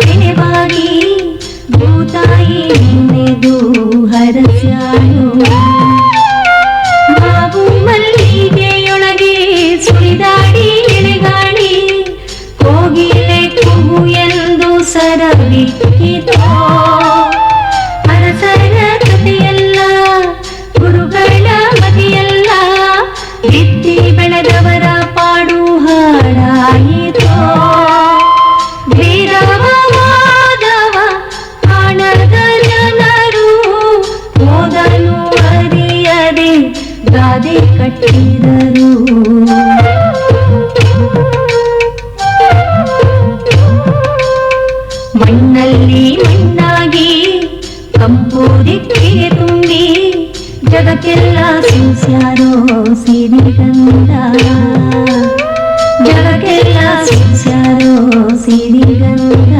ನೆನೆವಾಗಿ ಭೂತಾಯಿ ನಿನ್ನೆದು ಹರಸ್ಯಾಳು. ಮಾವು ಮಲ್ಲಿಗೆಯೊಳಗೆ ಸುಳಿದಾಡಿ ಎಳೆಗಾಳಿ ಕೋಗಿಲೆ ಕೂಗು ಎಂದು ಸರಬಿಕ್ಕಿತೋ. ಅರಸರ ಕಥೆಯಲ್ಲ ಗುರುಗಳ ಮತಿಯಲ್ಲ ಬಿತ್ತಿ ಬೆಳೆದವರ ಪಾಡು ಹಾಡಾಯಿತೋ. ವೀರವ ಮಾಧವ ಕಾಣದ ಜನರು ಹೋದನು ಅರಿಯದೆ ಗಾದೆ ಕಟ್ಟಿದರು. ಮಣ್ಣಲ್ಲಿ ಮಣ್ಣಾಗಿ ಕಂಪು ದಿಕ್ಕಿಗೆ ತುಂಬಿ ಜಗಕ್ಕೆಲ್ಲ ಸೂಸ್ಯಾರೋ ಸಿರಿಗಂಧ. ಜಗಕ್ಕೆಲ್ಲ ಸೂಸ್ಯಾರೋ ಸಿರಿಗಂಧ.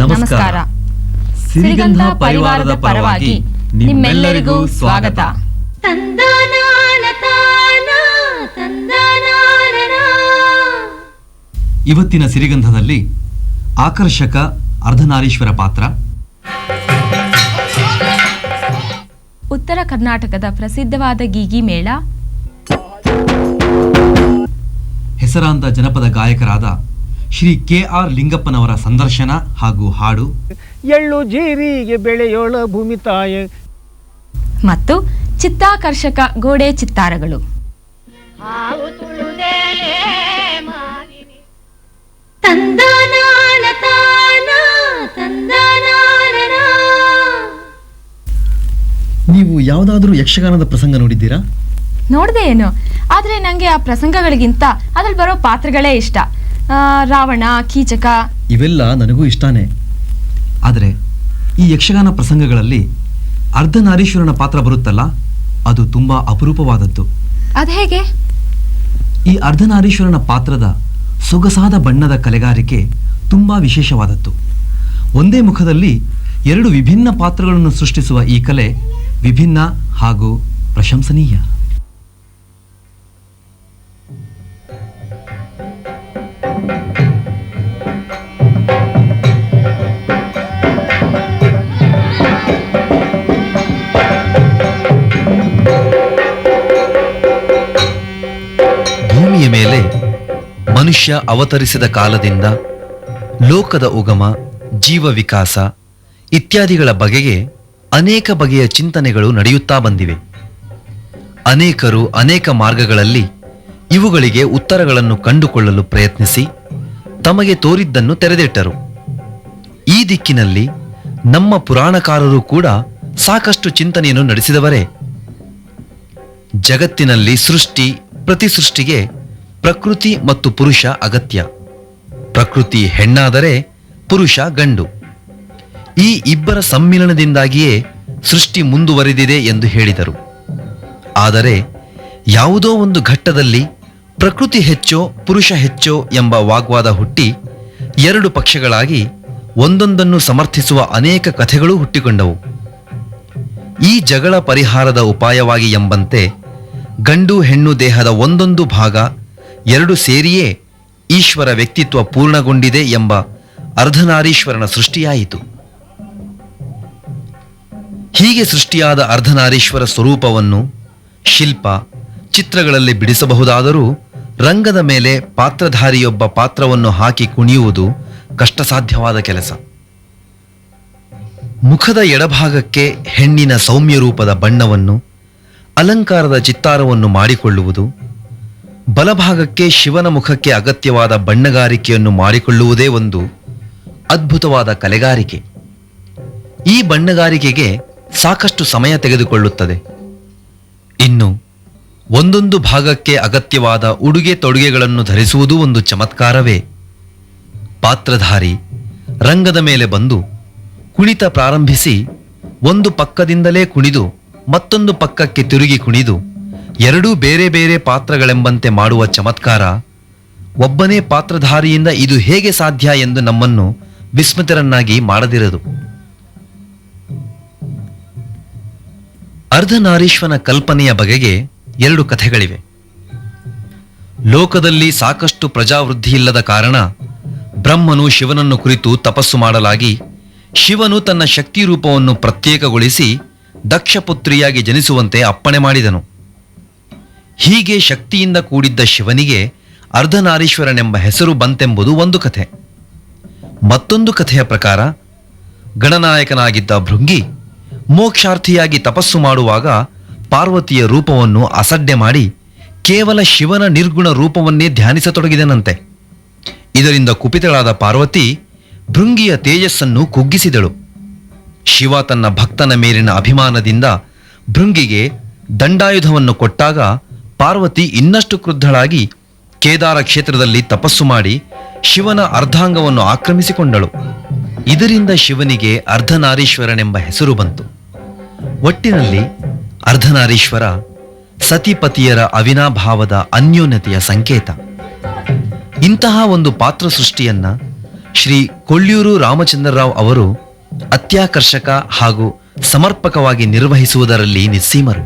ನಮಸ್ಕಾರ. ಸಿರಿಗಂಧ ಪರಿವಾರದ ಪರವಾಗಿ ನಿಮ್ಮೆಲ್ಲರಿಗೂ ಸ್ವಾಗತ. ಇವತ್ತಿನ ಸಿರಿಗಂಧದಲ್ಲಿ ಆಕರ್ಷಕ ಅರ್ಧನಾರೀಶ್ವರ ಪಾತ್ರ, ಉತ್ತರ ಕರ್ನಾಟಕದ ಪ್ರಸಿದ್ಧವಾದ ಗೀಗಿ ಮೇಳ, ಹೆಸರಾಂತ ಜನಪದ ಗಾಯಕರಾದ ಶ್ರೀ KR ಲಿಂಗಪ್ಪನವರ ಸಂದರ್ಶನ ಹಾಗೂ ಹಾಡು, ಎಳ್ಳು ಜೀರಿಗೆ ಬೆಳೆಯೋಳ ಭೂಮಿ ತಾಯ ಮತ್ತು ಚಿತ್ತಾಕರ್ಷಕ ಗೋಡೆ ಚಿತ್ತಾರಗಳು. ನೀವು ಯಾವುದಾದ್ರೂ ಯಕ್ಷಗಾನದ ಪ್ರಸಂಗ ನೋಡಿದ್ದೀರಾ? ನೋಡ್ದೆ ಏನು, ಆದ್ರೆ ನಂಗೆ ಆ ಪ್ರಸಂಗಗಳಿಗಿಂತ ಅದ್ರಲ್ಲಿ ಬರೋ ಪಾತ್ರಗಳೇ ಇಷ್ಟ. ರಾವಣ, ಕೀಚಕ ಇವೆಲ್ಲ ನನಗೂ ಇಷ್ಟಾನೆ. ಆದರೆ ಈ ಯಕ್ಷಗಾನ ಪ್ರಸಂಗಗಳಲ್ಲಿ ಅರ್ಧನಾರೀಶ್ವರನ ಪಾತ್ರ ಬರುತ್ತಲ್ಲ, ಅದು ತುಂಬಾ ಅಪರೂಪವಾದದ್ದು. ಅದ್ ಹೇಗೆ? ಈ ಅರ್ಧನಾರೀಶ್ವರನ ಪಾತ್ರದ ಸೊಗಸಾದ ಬಣ್ಣದ ಕಲೆಗಾರಿಕೆ ತುಂಬಾ ವಿಶೇಷವಾದದ್ದು. ಒಂದೇ ಮುಖದಲ್ಲಿ ಎರಡು ವಿಭಿನ್ನ ಪಾತ್ರಗಳನ್ನು ಸೃಷ್ಟಿಸುವ ಈ ಕಲೆ ವಿಭಿನ್ನ ಹಾಗೂ ಪ್ರಶಂಸನೀಯ. ಭೂಮಿಯ ಮೇಲೆ ಮನುಷ್ಯ ಅವತರಿಸಿದ ಕಾಲದಿಂದ ಲೋಕದ ಉಗಮ, ಜೀವ ವಿಕಾಸ ಇತ್ಯಾದಿಗಳ ಬಗೆಗೆ ಅನೇಕ ಬಗೆಯ ಚಿಂತನೆಗಳು ನಡೆಯುತ್ತಾ ಬಂದಿವೆ. ಅನೇಕರು ಅನೇಕ ಮಾರ್ಗಗಳಲ್ಲಿ ಇವುಗಳಿಗೆ ಉತ್ತರಗಳನ್ನು ಕಂಡುಕೊಳ್ಳಲು ಪ್ರಯತ್ನಿಸಿ ತಮಗೆ ತೋರಿದ್ದನ್ನು ತೆರೆದಿಟ್ಟರು. ಈ ದಿಕ್ಕಿನಲ್ಲಿ ನಮ್ಮ ಪುರಾಣಕಾರರು ಕೂಡ ಸಾಕಷ್ಟು ಚಿಂತನೆಯನ್ನು ನಡೆಸಿದವರೇ. ಜಗತ್ತಿನಲ್ಲಿ ಸೃಷ್ಟಿ, ಪ್ರತಿ ಸೃಷ್ಟಿಗೆ ಪ್ರಕೃತಿ ಮತ್ತು ಪುರುಷ ಅಗತ್ಯ. ಪ್ರಕೃತಿ ಹೆಣ್ಣಾದರೆ ಪುರುಷ ಗಂಡು. ಈ ಇಬ್ಬರ ಸಮ್ಮಿಲನದಿಂದಾಗಿಯೇ ಸೃಷ್ಟಿ ಮುಂದುವರಿದಿದೆ ಎಂದು ಹೇಳಿದರು. ಆದರೆ ಯಾವುದೋ ಒಂದು ಘಟ್ಟದಲ್ಲಿ ಪ್ರಕೃತಿ ಹೆಚ್ಚೋ ಪುರುಷ ಹೆಚ್ಚೋ ಎಂಬ ವಾಗ್ವಾದ ಹುಟ್ಟಿ ಎರಡು ಪಕ್ಷಗಳಾಗಿ ಒಂದೊಂದನ್ನು ಸಮರ್ಥಿಸುವ ಅನೇಕ ಕಥೆಗಳು ಹುಟ್ಟಿಕೊಂಡವು. ಈ ಜಗಳ ಪರಿಹಾರದ ಉಪಾಯವಾಗಿ ಎಂಬಂತೆ ಗಂಡು ಹೆಣ್ಣು ದೇಹದ ಒಂದೊಂದು ಭಾಗ ಎರಡು ಸೇರಿಯೇ ಈಶ್ವರ ವ್ಯಕ್ತಿತ್ವ ಪೂರ್ಣಗೊಂಡಿದೆ ಎಂಬ ಅರ್ಧನಾರೀಶ್ವರನ ಸೃಷ್ಟಿಯಾಯಿತು. ಹೀಗೆ ಸೃಷ್ಟಿಯಾದ ಅರ್ಧನಾರೀಶ್ವರ ಸ್ವರೂಪವನ್ನು ಶಿಲ್ಪ, ಚಿತ್ರಗಳಲ್ಲಿ ಬಿಡಿಸಬಹುದಾದರೂ ರಂಗದ ಮೇಲೆ ಪಾತ್ರಧಾರಿಯೊಬ್ಬ ಪಾತ್ರವನ್ನು ಹಾಕಿ ಕುಣಿಯುವುದು ಕಷ್ಟಸಾಧ್ಯವಾದ ಕೆಲಸ. ಮುಖದ ಎಡಭಾಗಕ್ಕೆ ಹೆಣ್ಣಿನ ಸೌಮ್ಯ ರೂಪದ ಬಣ್ಣವನ್ನು, ಅಲಂಕಾರದ ಚಿತ್ತಾರವನ್ನು ಮಾಡಿಕೊಳ್ಳುವುದು, ಬಲಭಾಗಕ್ಕೆ ಶಿವನ ಮುಖಕ್ಕೆ ಅಗತ್ಯವಾದ ಬಣ್ಣಗಾರಿಕೆಯನ್ನು ಮಾಡಿಕೊಳ್ಳುವುದೇ ಒಂದು ಅದ್ಭುತವಾದ ಕಲೆಗಾರಿಕೆ. ಈ ಬಣ್ಣಗಾರಿಕೆಗೆ ಸಾಕಷ್ಟು ಸಮಯ ತೆಗೆದುಕೊಳ್ಳುತ್ತದೆ. ಇನ್ನು ಒಂದೊಂದು ಭಾಗಕ್ಕೆ ಅಗತ್ಯವಾದ ಉಡುಗೆ ತೊಡುಗೆಗಳನ್ನು ಧರಿಸುವುದೂ ಒಂದು ಚಮತ್ಕಾರವೇ. ಪಾತ್ರಧಾರಿ ರಂಗದ ಮೇಲೆ ಬಂದು ಕುಣಿತ ಪ್ರಾರಂಭಿಸಿ ಒಂದು ಪಕ್ಕದಿಂದಲೇ ಕುಣಿದು ಮತ್ತೊಂದು ಪಕ್ಕಕ್ಕೆ ತಿರುಗಿ ಕುಣಿದು ಎರಡೂ ಬೇರೆ ಬೇರೆ ಪಾತ್ರಗಳೆಂಬಂತೆ ಮಾಡುವ ಚಮತ್ಕಾರ ಒಬ್ಬನೇ ಪಾತ್ರಧಾರಿಯಿಂದ ಇದು ಹೇಗೆ ಸಾಧ್ಯ ಎಂದು ನಮ್ಮನ್ನು ವಿಸ್ಮಿತರನ್ನಾಗಿ ಮಾಡದಿರದು. ಅರ್ಧನಾರೀಶ್ವರನ ಕಲ್ಪನೆಯ ಬಗೆಗೆ ಎರಡು ಕಥೆಗಳಿವೆ. ಲೋಕದಲ್ಲಿ ಸಾಕಷ್ಟು ಪ್ರಜಾವೃದ್ಧಿ ಇಲ್ಲದ ಕಾರಣ ಬ್ರಹ್ಮನು ಶಿವನನ್ನು ಕುರಿತು ತಪಸ್ಸು ಮಾಡಲಾಗಿ ಶಿವನು ತನ್ನ ಶಕ್ತಿ ರೂಪವನ್ನು ಪ್ರತ್ಯೇಕಗೊಳಿಸಿ ದಕ್ಷಪುತ್ರಿಯಾಗಿ ಜನಿಸುವಂತೆ ಅಪ್ಪಣೆ ಮಾಡಿದನು. ಹೀಗೆ ಶಕ್ತಿಯಿಂದ ಕೂಡಿದ್ದ ಶಿವನಿಗೆ ಅರ್ಧನಾರೀಶ್ವರನೆಂಬ ಹೆಸರು ಬಂತೆಂಬುದು ಒಂದು ಕಥೆ. ಮತ್ತೊಂದು ಕಥೆಯ ಪ್ರಕಾರ ಗಣನಾಯಕನಾಗಿದ್ದ ಭೃಂಗಿ ಮೋಕ್ಷಾರ್ಥಿಯಾಗಿ ತಪಸ್ಸು ಮಾಡುವಾಗ ಪಾರ್ವತಿಯ ರೂಪವನ್ನು ಅಸಡ್ಡೆ ಮಾಡಿ ಕೇವಲ ಶಿವನ ನಿರ್ಗುಣ ರೂಪವನ್ನೇ ಧ್ಯಾನಿಸತೊಡಗಿದನಂತೆ. ಇದರಿಂದ ಕುಪಿತಳಾದ ಪಾರ್ವತಿ ಭೃಂಗಿಯ ತೇಜಸ್ಸನ್ನು ಕುಗ್ಗಿಸಿದಳು. ಶಿವ ತನ್ನ ಭಕ್ತನ ಮೇಲಿನ ಅಭಿಮಾನದಿಂದ ಭೃಂಗಿಗೆ ದಂಡಾಯುಧವನ್ನು ಕೊಟ್ಟಾಗ ಪಾರ್ವತಿ ಇನ್ನಷ್ಟು ಕ್ರುದ್ಧಳಾಗಿ ಕೇದಾರ ಕ್ಷೇತ್ರದಲ್ಲಿ ತಪಸ್ಸು ಮಾಡಿ ಶಿವನ ಅರ್ಧಾಂಗವನ್ನು ಆಕ್ರಮಿಸಿಕೊಂಡಳು. ಇದರಿಂದ ಶಿವನಿಗೆ ಅರ್ಧನಾರೀಶ್ವರನೆಂಬ ಹೆಸರು ಬಂತು. ಒಟ್ಟಿನಲ್ಲಿ ಅರ್ಧನಾರೀಶ್ವರ ಸತಿಪತಿಯರ ಅವಿನಾಭಾವದ ಅನ್ಯೋನ್ಯತೆಯ ಸಂಕೇತ. ಇಂತಹ ಒಂದು ಪಾತ್ರ ಸೃಷ್ಟಿಯನ್ನ ಶ್ರೀ ಕೊಳ್ಳೂರು ರಾಮಚಂದ್ರರಾವ್ ಅವರು ಅತ್ಯಾಕರ್ಷಕ ಹಾಗೂ ಸಮರ್ಪಕವಾಗಿ ನಿರ್ವಹಿಸುವುದರಲ್ಲಿ ನಿಸ್ಸೀಮರು.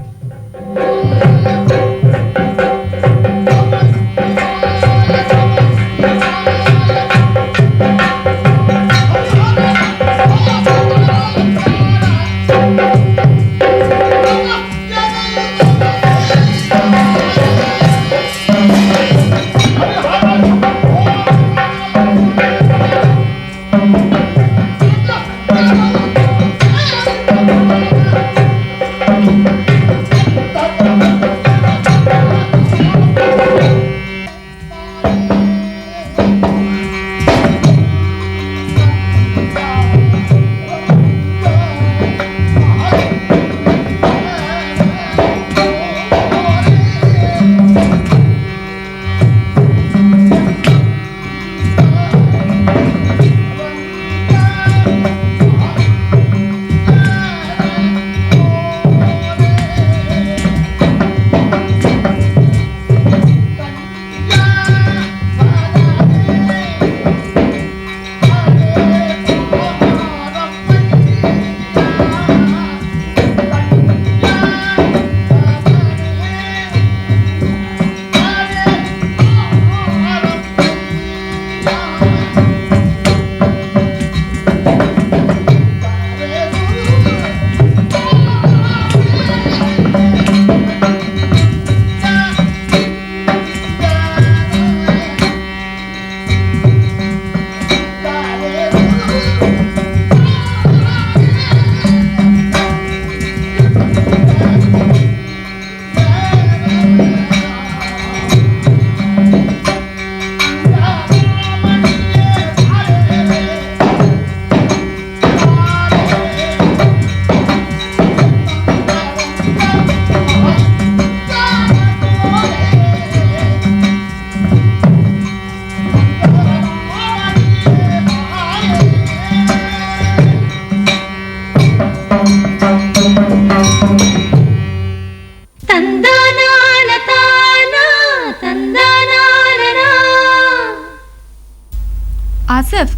ಆಸಫ್,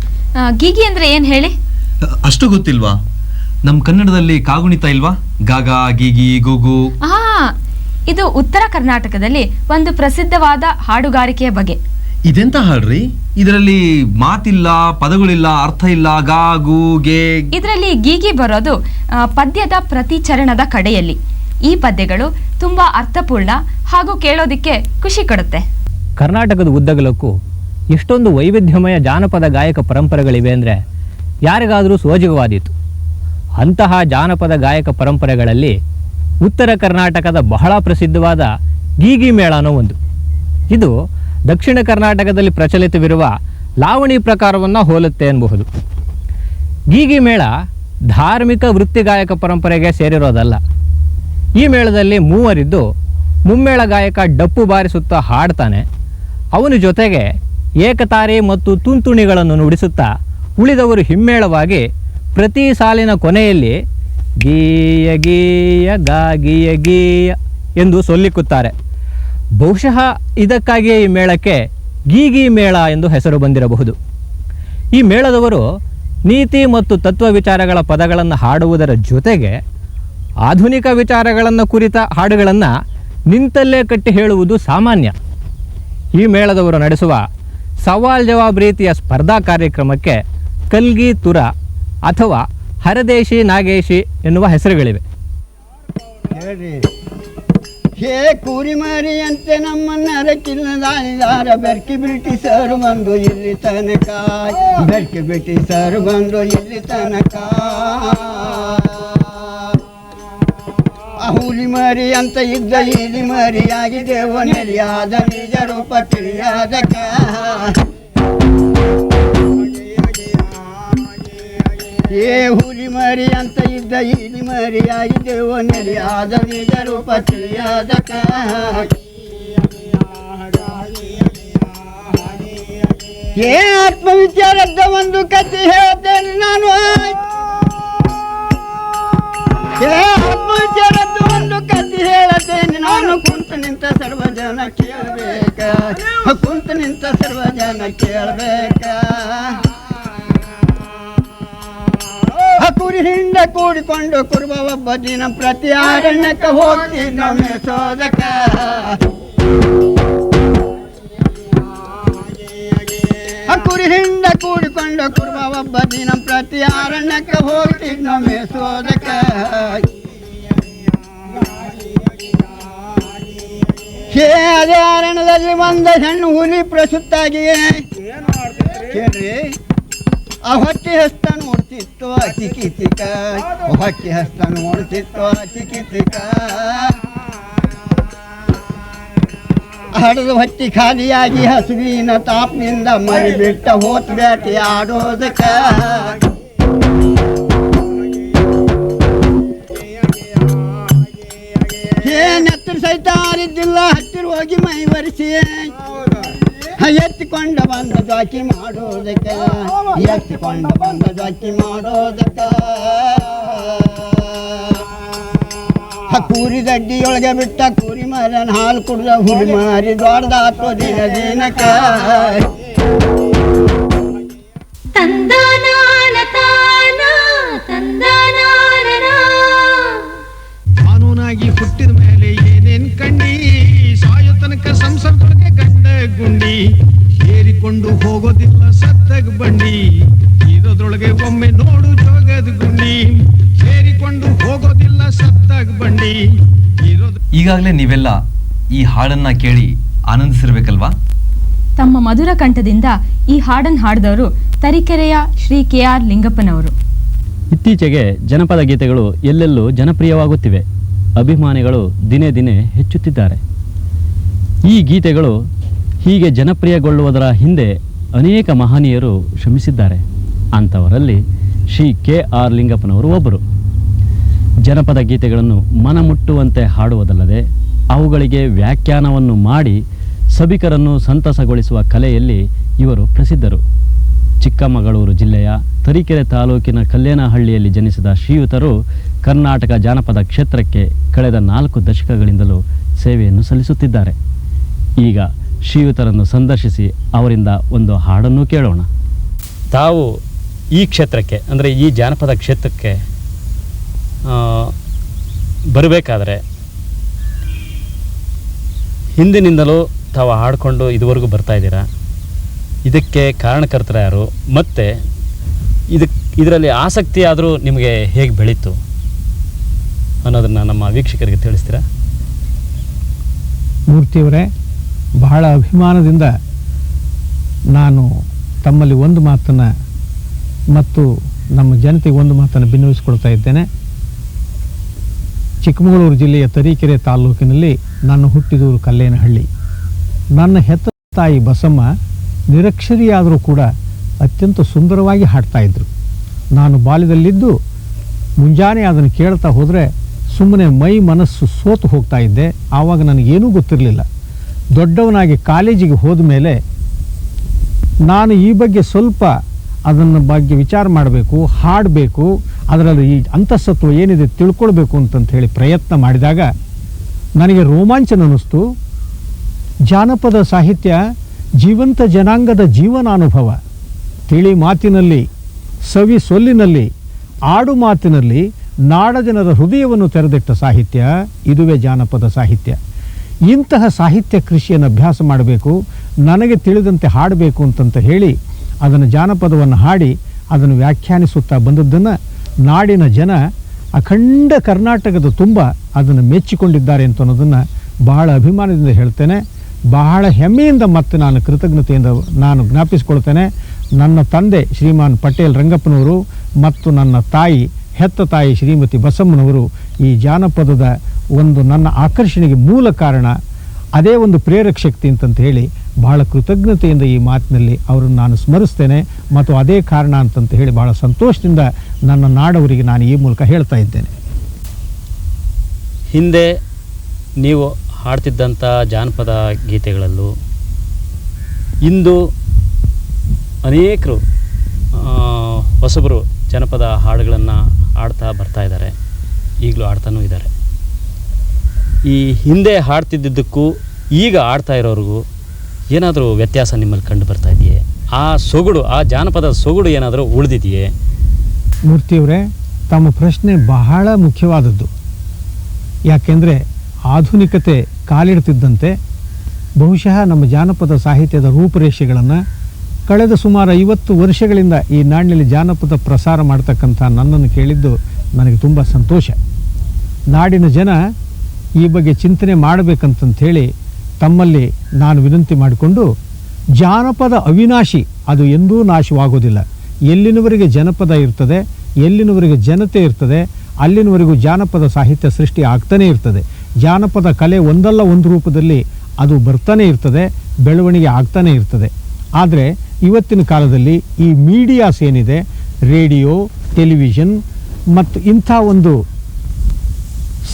ಗೀಗಿ ಅಂದ್ರೆ ಏನ್ ಹೇಳಿ? ಅಷ್ಟು ಗೊತ್ತಿಲ್ವಾ? ನಮ್ಮ ಕನ್ನಡದಲ್ಲಿ ಕಾಗುಣಿತ ಇಲ್ವಾ? ಗಾಗಾ, ಗೀಗಿ, ಗೂಗು. ಇದು ಉತ್ತರ ಕರ್ನಾಟಕದಲ್ಲಿ ಒಂದು ಪ್ರಸಿದ್ಧವಾದ ಹಾಡುಗಾರಿಕೆಯ ಬಗೆ. ಇದೆಂತ ಹಾಡ್ರಿ? ಇದರಲ್ಲಿ ಮಾತಿಲ್ಲ, ಪದಗಳಿಲ್ಲ, ಅರ್ಥ ಇಲ್ಲ. ಗಾ, ಗು, ಗೆ. ಇದರಲ್ಲಿ ಗೀಗಿ ಬರೋದು ಪದ್ಯದ ಪ್ರತಿ ಚರಣದ ಕಡೆಯಲ್ಲಿ. ಈ ಪದ್ಯಗಳು ತುಂಬಾ ಅರ್ಥಪೂರ್ಣ ಹಾಗೂ ಕೇಳೋದಿಕ್ಕೆ ಖುಷಿ ಕೊಡುತ್ತೆ. ಕರ್ನಾಟಕದ ಉದ್ದಗಲಕ್ಕೂ ಎಷ್ಟೊಂದು ವೈವಿಧ್ಯಮಯ ಜಾನಪದ ಗಾಯಕ ಪರಂಪರೆಗಳಿವೆ ಅಂದರೆ ಯಾರಿಗಾದರೂ ಸೋಜಿಗವಾದೀತು. ಅಂತಹ ಜಾನಪದ ಗಾಯಕ ಪರಂಪರೆಗಳಲ್ಲಿ ಉತ್ತರ ಕರ್ನಾಟಕದ ಬಹಳ ಪ್ರಸಿದ್ಧವಾದ ಗೀಗಿ ಮೇಳ ಅನ್ನೋ ಒಂದು. ಇದು ದಕ್ಷಿಣ ಕರ್ನಾಟಕದಲ್ಲಿ ಪ್ರಚಲಿತವಿರುವ ಲಾವಣಿ ಪ್ರಕಾರವನ್ನು ಹೋಲುತ್ತೆ ಎನ್ನಬಹುದು. ಗೀಗಿ ಮೇಳ ಧಾರ್ಮಿಕ ವೃತ್ತಿಗಾಯಕ ಪರಂಪರೆಗೆ ಸೇರಿರೋದಲ್ಲ. ಈ ಮೇಳದಲ್ಲಿ ಮೂವರಿದ್ದು ಮುಮ್ಮೇಳ ಗಾಯಕ ಡಪ್ಪು ಬಾರಿಸುತ್ತಾ ಹಾಡ್ತಾನೆ. ಅವನ ಜೊತೆಗೆ ಏಕತಾರಿ ಮತ್ತು ತುಂತುಣಿಗಳನ್ನು ನುಡಿಸುತ್ತಾ ಉಳಿದವರು ಹಿಮ್ಮೇಳವಾಗಿ ಪ್ರತಿ ಸಾಲಿನ ಕೊನೆಯಲ್ಲಿ ಗೀಯ ಗೀಯ ಗಾಗಿಯ ಗೀಯ ಎಂದು ಸೊಲ್ಲಿಕ್ಕುತ್ತಾರೆ. ಬಹುಶಃ ಇದಕ್ಕಾಗಿಯೇ ಈ ಮೇಳಕ್ಕೆ ಗೀಗಿ ಮೇಳ ಎಂದು ಹೆಸರು ಬಂದಿರಬಹುದು. ಈ ಮೇಳದವರು ನೀತಿ ಮತ್ತು ತತ್ವ ವಿಚಾರಗಳ ಪದಗಳನ್ನು ಹಾಡುವುದರ ಜೊತೆಗೆ ಆಧುನಿಕ ವಿಚಾರಗಳನ್ನು ಕುರಿತ ಹಾಡುಗಳನ್ನು ನಿಂತಲ್ಲೇ ಕಟ್ಟಿ ಹೇಳುವುದು ಸಾಮಾನ್ಯ. ಈ ಮೇಳದವರು ನಡೆಸುವ ಸವಾಲ್ ಜವಾಬ್ ರೀತಿಯ ಸ್ಪರ್ಧಾ ಕಾರ್ಯಕ್ರಮಕ್ಕೆ ಕಲ್ಗಿ ತುರ ಅಥವಾ ಹರದೇಶಿ ನಾಗೇಶಿ ಎನ್ನುವ ಹೆಸರುಗಳಿವೆ. ಹೇ ಕೂರಿ ಮಾರಿ ಅಂತೆ ನಮ್ಮನ್ನ ಕಿಲ್ಲದಾನಿದಾರ ಬೆರ್ಕಿ ಬ್ರಿಟಿಷರು ಬಂದು ಇಲ್ಲಿ ತನಕ, ಬೆರ್ಕಿ ಬ್ರಿಟಿಷರು ಬಂದು ಇಲ್ಲಿ ತನಕ. ಹುಲಿ ಮರಿ ಅಂತ ಇದ್ದ ಇಲ್ಲಿ ಮರಿಯಾಗಿದ್ದೇವ ನೆಲೆಯಾದ ನಿಜ ರೂಪ ತಿಳಿಯಾದಕ. ಏ ಹುಲಿ ಮರಿ ಅಂತ ಇದ್ದ ಇಲ್ಲಿ ಮರಿಯಾಗಿದ್ದೇವ ನೆಲೆಯಾದ ನಿಜ ರೂಪ ತಿಳಿಯಾದಕ. ಏ ಆತ್ಮವಿಚಾರದ ಒಂದು ಕಥೆ ಹೇಳ್ತೇನೆ ನಾನು. ಆತ್ಮವಿಚಾರದ್ದು ಒಂದು ಕಥೆ ಹೇಳತೇನೆ ನಾನು. ಕುಂತ ನಿಂತ ಸರ್ವ ಜನ ಕೇಳಬೇಕ, ಕುಂತ ನಿಂತ ಸರ್ವ ಜನ ಕೇಳಬೇಕ. ಕುರಿ ಹಿಂಡ ಕೂಡಿಕೊಂಡು ಕುರುಬ ಒಬ್ಬ ದಿನ ಪ್ರತಿ ಅರಣ್ಯಕ್ಕೆ ಹೋಗ್ತಿದ್ದ ಮೇಸೋದಕ. ಕುರಿ ಹಿಂಡ ಕೂಡಿಕೊಂಡು ಕುರುಬ ಒಬ್ಬ ದಿನ ಪ್ರತಿ ಅರಣ್ಯಕ್ಕೆ ಹೋಗ್ತಿದ್ದ ಮೇಸೋದಕ. ಹೇ ಅದೇ ಅರಣ್ಯದಲ್ಲಿ ಒಂದ ಹೆಣ್ಣು ಹುಲಿ ಪ್ರಸುತ್ತಾಗಿ ಕೇಳ್ರಿ. ಆ ಹೊಟ್ಟೆ ಹಸ್ತ ನೋಡ್ತಿತ್ತು ಚಿಕಿತಿಕ, ಹೊಟ್ಟೆ ಹಸ್ತ ನೋಡ್ತಿತ್ತು ಚಿಕಿತಿಕ. ಹಡದ ಹೊಟ್ಟಿ ಖಾಲಿಯಾಗಿ ಹಸುವಿನ ತಾಪ್ನಿಂದ ಮರಿ ಬಿಟ್ಟ ಹೋತ್ ಬೇಟೆ ಆಡೋದಕ್ಕ. ನೆತ್ತರು ಸಹಿತ ಆರಿದ್ದಿಲ್ಲ ಹತ್ತಿರ ಹೋಗಿ ಮೈ ಒರೆಸಿ ಎತ್ತಿಕೊಂಡ ಬಂದ ದ್ವಾಕಿ ಮಾಡೋದಕ್ಕ, ಎತ್ತಿಕೊಂಡ ಬಂದ ದ್ವಾಕಿ ಮಾಡೋದಕ್ಕ. ಕೂರಿ ದಡ್ಡಿಯೊಳಗೆ ಬಿಟ್ಟ ಕೂರಿ ಮರನ ಹಾಲು ಕುಡ್ದ ಹುಲಿ ಮಾರಿ ದೊಡ್ಡದಾತೋ ದಿನ ದಿನಕ. ಕಾನೂನಾಗಿ ಹುಟ್ಟಿದ ಮೇಲೆ ಏನೇನ್ ಕಂಡಿ, ಸಾಯೋ ತನಕ ಸಂಸಾರದೊಳಗೆ ಗಂಡ ಗುಂಡಿ. ಏರಿಕೊಂಡು ಹೋಗೋದಿಲ್ಲ ಸತ್ತಗ ಬಂಡಿ, ಇರೋದ್ರೊಳಗೆ ಒಮ್ಮೆ ನೋಡು ಜೋಗದ ಗುಂಡಿ. ಏರಿಕೊಂಡು ಹೋಗೋದಿಲ್ಲ ಸತ್ತಗ ಬಂಡಿ. ಈಗಾಗಲೇ ನೀವೆಲ್ಲ ಈ ಹಾಡನ್ನ ಕೇಳಿ ಆನಂದಿಸಿರ್ಬೇಕಲ್ವಾ? ತಮ್ಮ ಮಧುರ ಕಂಠದಿಂದ ಈ ಹಾಡನ್ನು ಹಾಡಿದವರು ತರೀಕೆರೆಯ ಶ್ರೀ KR ಲಿಂಗಪ್ಪನವರು. ಇತ್ತೀಚೆಗೆ ಜನಪದ ಗೀತೆಗಳು ಎಲ್ಲೆಲ್ಲೂ ಜನಪ್ರಿಯವಾಗುತ್ತಿವೆ. ಅಭಿಮಾನಿಗಳು ದಿನೇ ದಿನೇ ಹೆಚ್ಚುತ್ತಿದ್ದಾರೆ. ಈ ಗೀತೆಗಳು ಹೀಗೆ ಜನಪ್ರಿಯಗೊಳ್ಳುವುದರ ಹಿಂದೆ ಅನೇಕ ಮಹನೀಯರು ಶ್ರಮಿಸಿದ್ದಾರೆ. ಅಂಥವರಲ್ಲಿ ಶ್ರೀ KR ಲಿಂಗಪ್ಪನವರು ಒಬ್ಬರು. ಜನಪದ ಗೀತೆಗಳನ್ನು ಮನಮುಟ್ಟುವಂತೆ ಹಾಡುವುದಲ್ಲದೆ ಅವುಗಳಿಗೆ ವ್ಯಾಖ್ಯಾನವನ್ನು ಮಾಡಿ ಸಭಿಕರನ್ನು ಸಂತಸಗೊಳಿಸುವ ಕಲೆಯಲ್ಲಿ ಇವರು ಪ್ರಸಿದ್ಧರು. ಚಿಕ್ಕಮಗಳೂರು ಜಿಲ್ಲೆಯ ತರೀಕೆರೆ ತಾಲೂಕಿನ ಕಲ್ಲೇನಹಳ್ಳಿಯಲ್ಲಿ ಜನಿಸಿದ ಶ್ರೀಯುತರು ಕರ್ನಾಟಕ ಜಾನಪದ ಕ್ಷೇತ್ರಕ್ಕೆ ಕಳೆದ 4 ದಶಕಗಳಿಂದಲೂ ಸೇವೆಯನ್ನು ಸಲ್ಲಿಸುತ್ತಿದ್ದಾರೆ. ಈಗ ಶ್ರೀಯುತರನ್ನು ಸಂದರ್ಶಿಸಿ ಅವರಿಂದ ಒಂದು ಹಾಡನ್ನು ಕೇಳೋಣ. ತಾವು ಈ ಕ್ಷೇತ್ರಕ್ಕೆ ಅಂದರೆ ಈ ಜಾನಪದ ಕ್ಷೇತ್ರಕ್ಕೆ ಬರಬೇಕಾದ್ರೆ ಹಿಂದಿನಿಂದಲೂ ತಾವು ಹಾಡಿಕೊಂಡು ಇದುವರೆಗೂ ಬರ್ತಾ ಇದ್ದೀರಾ. ಇದಕ್ಕೆ ಕಾರಣಕರ್ತರು ಯಾರು, ಮತ್ತು ಇದರಲ್ಲಿ ಆಸಕ್ತಿ ಆದರೂ ನಿಮಗೆ ಹೇಗೆ ಬೆಳೀತು ಅನ್ನೋದನ್ನು ನಮ್ಮ ವೀಕ್ಷಕರಿಗೆ ತಿಳಿಸ್ತೀರಾ? ಮೂರ್ತಿಯವರೇ, ಬಹಳ ಅಭಿಮಾನದಿಂದ ನಾನು ತಮ್ಮಲ್ಲಿ ಒಂದು ಮಾತನ್ನು ಮತ್ತು ನಮ್ಮ ಜನತೆಗೆ ಒಂದು ಮಾತನ್ನು ಭಿನ್ನವಿಸಿಕೊಳ್ತಾ ಇದ್ದೇನೆ. ಚಿಕ್ಕಮಗಳೂರು ಜಿಲ್ಲೆಯ ತರೀಕೆರೆ ತಾಲೂಕಿನಲ್ಲಿ ನನ್ನ ಹುಟ್ಟಿದೂರು ಕಲ್ಲೇನಹಳ್ಳಿ. ನನ್ನ ಹೆತ್ತ ತಾಯಿ ಬಸಮ್ಮ ನಿರಕ್ಷರಿಯಾದರೂ ಕೂಡ ಅತ್ಯಂತ ಸುಂದರವಾಗಿ ಹಾಡ್ತಾಯಿದ್ರು. ನಾನು ಬಾಲ್ಯದಲ್ಲಿದ್ದು ಮುಂಜಾನೆ ಅದನ್ನು ಕೇಳ್ತಾ ಹೋದರೆ ಸುಮ್ಮನೆ ಮೈ ಮನಸ್ಸು ಸೋತು ಹೋಗ್ತಾ ಇದ್ದೆ. ಆವಾಗ ನನಗೇನೂ ಗೊತ್ತಿರಲಿಲ್ಲ. ದೊಡ್ಡವನಾಗಿ ಕಾಲೇಜಿಗೆ ಹೋದ ಮೇಲೆ ನಾನು ಈ ಬಗ್ಗೆ ಸ್ವಲ್ಪ ಅದನ್ನು ಬಗ್ಗೆ ವಿಚಾರ ಮಾಡಬೇಕು, ಹಾಡಬೇಕು, ಅದರಲ್ಲಿ ಈ ಅಂತಃಸತ್ವ ಏನಿದೆ ತಿಳ್ಕೊಳ್ಬೇಕು ಅಂತಂತ ಹೇಳಿ ಪ್ರಯತ್ನ ಮಾಡಿದಾಗ ನನಗೆ ರೋಮಾಂಚನ ಅನ್ನಿಸ್ತು. ಜಾನಪದ ಸಾಹಿತ್ಯ ಜೀವಂತ ಜನಾಂಗದ ಜೀವನಾನುಭವ. ತಿಳಿ ಮಾತಿನಲ್ಲಿ, ಸವಿ ಸೊಲ್ಲಿನಲ್ಲಿ, ಆಡು ಮಾತಿನಲ್ಲಿ ನಾಡ ಜನರ ಹೃದಯವನ್ನು ತೆರೆದಿಟ್ಟ ಸಾಹಿತ್ಯ ಇದುವೇ ಜಾನಪದ ಸಾಹಿತ್ಯ. ಇಂತಹ ಸಾಹಿತ್ಯ ಕೃಷಿಯನ್ನು ಅಭ್ಯಾಸ ಮಾಡಬೇಕು. ನನಗೆ ತಿಳಿದಂತೆ ಹಾಡಬೇಕು ಅಂತಂತ ಹೇಳಿ ಅದನ್ನು ಜಾನಪದವನ್ನು ಹಾಡಿ ಅದನ್ನು ವ್ಯಾಖ್ಯಾನಿಸುತ್ತಾ ಬಂದದ್ದನ್ನು ನಾಡಿನ ಜನ ಅಖಂಡ ಕರ್ನಾಟಕದ ತುಂಬ ಅದನ್ನು ಮೆಚ್ಚಿಕೊಂಡಿದ್ದಾರೆ ಅಂತ ಅನ್ನೋದನ್ನು ಬಹಳ ಅಭಿಮಾನದಿಂದ ಹೇಳ್ತೇನೆ. ಬಹಳ ಹೆಮ್ಮೆಯಿಂದ ಮತ್ತು ನಾನು ಕೃತಜ್ಞತೆಯಿಂದ ನಾನು ಜ್ಞಾಪಿಸಿಕೊಳ್ತೇನೆ. ನನ್ನ ತಂದೆ ಶ್ರೀಮಾನ್ ಪಟೇಲ್ ರಂಗಪ್ಪನವರು ಮತ್ತು ನನ್ನ ತಾಯಿ ಹೆತ್ತ ತಾಯಿ ಶ್ರೀಮತಿ ಬಸಮ್ಮನವರು ಈ ಜಾನಪದದ ಒಂದು ನನ್ನ ಆಕರ್ಷಣೆಗೆ ಮೂಲ ಕಾರಣ, ಅದೇ ಒಂದು ಪ್ರೇರಕ ಶಕ್ತಿ ಅಂತಂತ ಹೇಳಿ ಬಹಳ ಕೃತಜ್ಞತೆಯಿಂದ ಈ ಮಾತಿನಲ್ಲಿ ಅವರನ್ನು ನಾನು ಸ್ಮರಿಸ್ತೇನೆ. ಮತ್ತು ಅದೇ ಕಾರಣ ಅಂತಂತ ಹೇಳಿ ಬಹಳ ಸಂತೋಷದಿಂದ ನನ್ನ ನಾಡವರಿಗೆ ನಾನು ಈ ಮೂಲಕ ಹೇಳ್ತಾ ಇದ್ದೇನೆ. ಹಿಂದೆ ನೀವು ಹಾಡ್ತಿದ್ದಂಥ ಜಾನಪದ ಗೀತೆಗಳಲ್ಲೂ ಇಂದು ಅನೇಕರು ಹೊಸಬರು ಜನಪದ ಹಾಡುಗಳನ್ನು ಹಾಡ್ತಾ ಬರ್ತಾ ಇದ್ದಾರೆ, ಈಗಲೂ ಹಾಡ್ತಾನೂ ಇದ್ದಾರೆ. ಈ ಹಿಂದೆ ಹಾಡ್ತಿದ್ದಕ್ಕೂ ಈಗ ಹಾಡ್ತಾ ಇರೋರಿಗೂ ಏನಾದರೂ ವ್ಯತ್ಯಾಸ ನಿಮ್ಮಲ್ಲಿ ಕಂಡು ಬರ್ತಾ ಇದೆಯೇ? ಆ ಸೊಗಡು, ಆ ಜಾನಪದ ಸೊಗಡು ಏನಾದರೂ ಉಳಿದಿದೆಯೇ? ಮೂರ್ತಿಯವರೇ, ತಮ್ಮ ಪ್ರಶ್ನೆ ಬಹಳ ಮುಖ್ಯವಾದದ್ದು. ಯಾಕೆಂದರೆ ಆಧುನಿಕತೆ ಕಾಲಿಡ್ತಿದ್ದಂತೆ ಬಹುಶಃ ನಮ್ಮ ಜಾನಪದ ಸಾಹಿತ್ಯದ ರೂಪುರೇಷೆಗಳನ್ನು ಕಳೆದ ಸುಮಾರು 50 ವರ್ಷಗಳಿಂದ ಈ ನಾಡಿನಲ್ಲಿ ಜಾನಪದ ಪ್ರಸಾರ ಮಾಡ್ತಕ್ಕಂಥ ನನ್ನನ್ನು ಕೇಳಿದ್ದು ನನಗೆ ತುಂಬ ಸಂತೋಷ. ನಾಡಿನ ಜನ ಈ ಬಗ್ಗೆ ಚಿಂತನೆ ಮಾಡಬೇಕಂತಂಥೇಳಿ ತಮ್ಮಲ್ಲಿ ನಾನು ವಿನಂತಿ ಮಾಡಿಕೊಂಡು, ಜಾನಪದ ಅವಿನಾಶಿ, ಅದು ಎಂದೂ ನಾಶವಾಗೋದಿಲ್ಲ. ಎಲ್ಲಿನವರೆಗೆ ಜನಪದ ಇರ್ತದೆ, ಎಲ್ಲಿನವರೆಗೆ ಜನತೆ ಇರ್ತದೆ, ಅಲ್ಲಿನವರೆಗೂ ಜಾನಪದ ಸಾಹಿತ್ಯ ಸೃಷ್ಟಿ ಆಗ್ತಾನೇ ಇರ್ತದೆ. ಜಾನಪದ ಕಲೆ ಒಂದಲ್ಲ ಒಂದು ರೂಪದಲ್ಲಿ ಅದು ಬರ್ತಾನೆ ಇರ್ತದೆ, ಬೆಳವಣಿಗೆ ಆಗ್ತಾನೆ ಇರ್ತದೆ. ಆದರೆ ಇವತ್ತಿನ ಕಾಲದಲ್ಲಿ ಈ ಮೀಡಿಯಾಸ್ ಏನಿದೆ, ರೇಡಿಯೋ, ಟೆಲಿವಿಷನ್ ಮತ್ತು ಇಂಥ ಒಂದು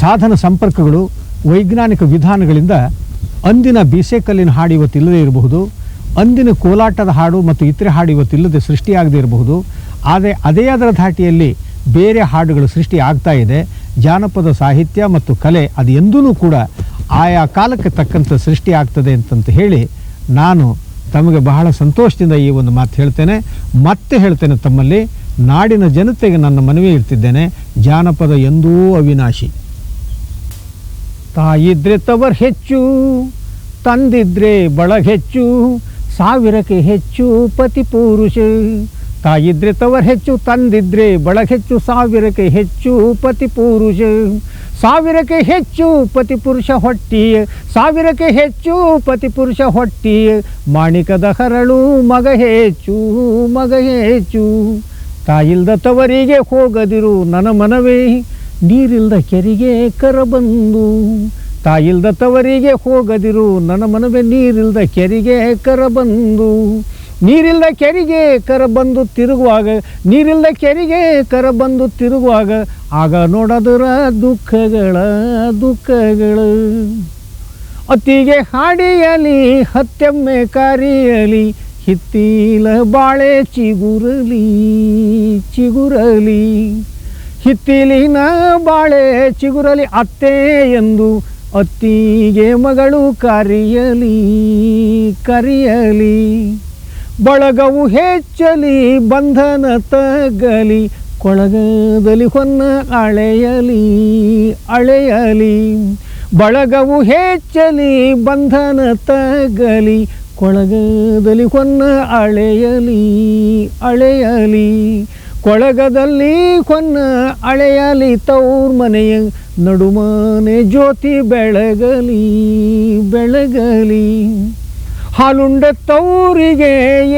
ಸಾಧನ ಸಂಪರ್ಕಗಳು, ವೈಜ್ಞಾನಿಕ ವಿಧಾನಗಳಿಂದ ಅಂದಿನ ಬೀಸೆಕಲ್ಲಿನ ಹಾಡು ಇವತ್ತಿಲ್ಲದೆ ಇರಬಹುದು, ಅಂದಿನ ಕೋಲಾಟದ ಹಾಡು ಮತ್ತು ಇತರೆ ಹಾಡು ಇವತ್ತಿಲ್ಲದೆ ಸೃಷ್ಟಿಯಾಗದೇ ಇರಬಹುದು. ಆದರೆ ಅದೇ ಅದರ ಧಾಟಿಯಲ್ಲಿ ಬೇರೆ ಹಾಡುಗಳು ಸೃಷ್ಟಿ ಆಗ್ತಾ ಇದೆ. ಜಾನಪದ ಸಾಹಿತ್ಯ ಮತ್ತು ಕಲೆ ಅದು ಎಂದೂ ಕೂಡ ಆಯಾ ಕಾಲಕ್ಕೆ ತಕ್ಕಂಥ ಸೃಷ್ಟಿ ಆಗ್ತದೆ ಅಂತಂತ ಹೇಳಿ ನಾನು ತಮಗೆ ಬಹಳ ಸಂತೋಷದಿಂದ ಈ ಒಂದು ಮಾತು ಹೇಳ್ತೇನೆ. ಮತ್ತೆ ಹೇಳ್ತೇನೆ, ತಮ್ಮಲ್ಲಿ ನಾಡಿನ ಜನತೆಗೆ ನನ್ನ ಮನವಿ ಇರ್ತಿದ್ದೇನೆ, ಜಾನಪದ ಎಂದೂ ಅವಿನಾಶಿ. ತಾಯಿದ್ರೆ ತವರ್ ಹೆಚ್ಚು, ತಂದಿದ್ರೆ ಬಳಗ ಹೆಚ್ಚು, ಸಾವಿರಕ್ಕೆ ಹೆಚ್ಚು ಪತಿ ಪುರುಷ. ತಾಯಿದ್ರೆ ತವರ್ ಹೆಚ್ಚು, ತಂದಿದ್ರೆ ಬಳಗ ಹೆಚ್ಚು, ಸಾವಿರಕ್ಕೆ ಹೆಚ್ಚು ಪತಿ ಪುರುಷ. ಸಾವಿರಕ್ಕೆ ಹೆಚ್ಚು ಪತಿ ಪುರುಷ ಹೊಟ್ಟಿಯ, ಸಾವಿರಕ್ಕೆ ಹೆಚ್ಚು ಪತಿ ಪುರುಷ ಹೊಟ್ಟಿಯ. ಮಾಣಿಕದ ಹರಳು ಮಗ ಹೆಚ್ಚು, ಮಗ ಹೆಚ್ಚು. ತಾಯಿಲ್ದ ತವರಿಗೆ ಹೋಗದಿರು ನನ್ನ ಮನವೇ, ನೀರಿಲ್ದ ಕೆರಿಗೆ ಕರ ಬಂದು. ತಾಯಿಲ್ದ ತವರಿಗೆ ಹೋಗದಿರು ನನ್ನ ಮನವೇ, ನೀರಿಲ್ದ ಕೆರಿಗೆ ಕರ ಬಂದು. ನೀರಿಲ್ದ ಕೆರಿಗೆ ಕರ ಬಂದು ತಿರುಗುವಾಗ, ನೀರಿಲ್ದ ಕೆರಿಗೆ ಕರ ಬಂದು ತಿರುಗುವಾಗ, ಆಗ ನೋಡದರ ದುಃಖಗಳ ದುಃಖಗಳು. ಅತ್ತಿಗೆ ಹಾಡಿಯಲಿ ಹತ್ತೆಮ್ಮೆ ಕಾರಿಯಲಿ, ಹಿತ್ತಿಲ ಬಾಳೆ ಚಿಗುರಲಿ ಚಿಗುರಲಿ. ಹಿತ್ತಿಲಿನ ಬಾಳೆ ಚಿಗುರಲಿ ಅತ್ತೆ ಎಂದು, ಅತ್ತಿಗೆ ಮಗಳು ಕರಿಯಲಿ ಕರಿಯಲಿ. ಬಳಗವು ಹೆಚ್ಚಲಿ ಬಂಧನ ತಗಲಿ, ಕೊಳಗದಲ್ಲಿ ಹೊನ್ನ ಅಳೆಯಲಿ ಅಳೆಯಲಿ. ಬಳಗವು ಹೆಚ್ಚಲಿ ಬಂಧನ ತಗಲಿ, ಕೊಳಗದಲ್ಲಿ ಹೊನ್ನ ಅಳೆಯಲಿ ಅಳೆಯಲಿ. ಕೊಳಗದಲ್ಲಿ ಹೊನ್ನ ಅಳೆಯಲಿ, ತೌರ್ ಮನೆಯ ನಡುಮನೆ ಜ್ಯೋತಿ ಬೆಳಗಲಿ ಬೆಳಗಲಿ. ಹಾಲುಂಡ ತೌರಿಗೆ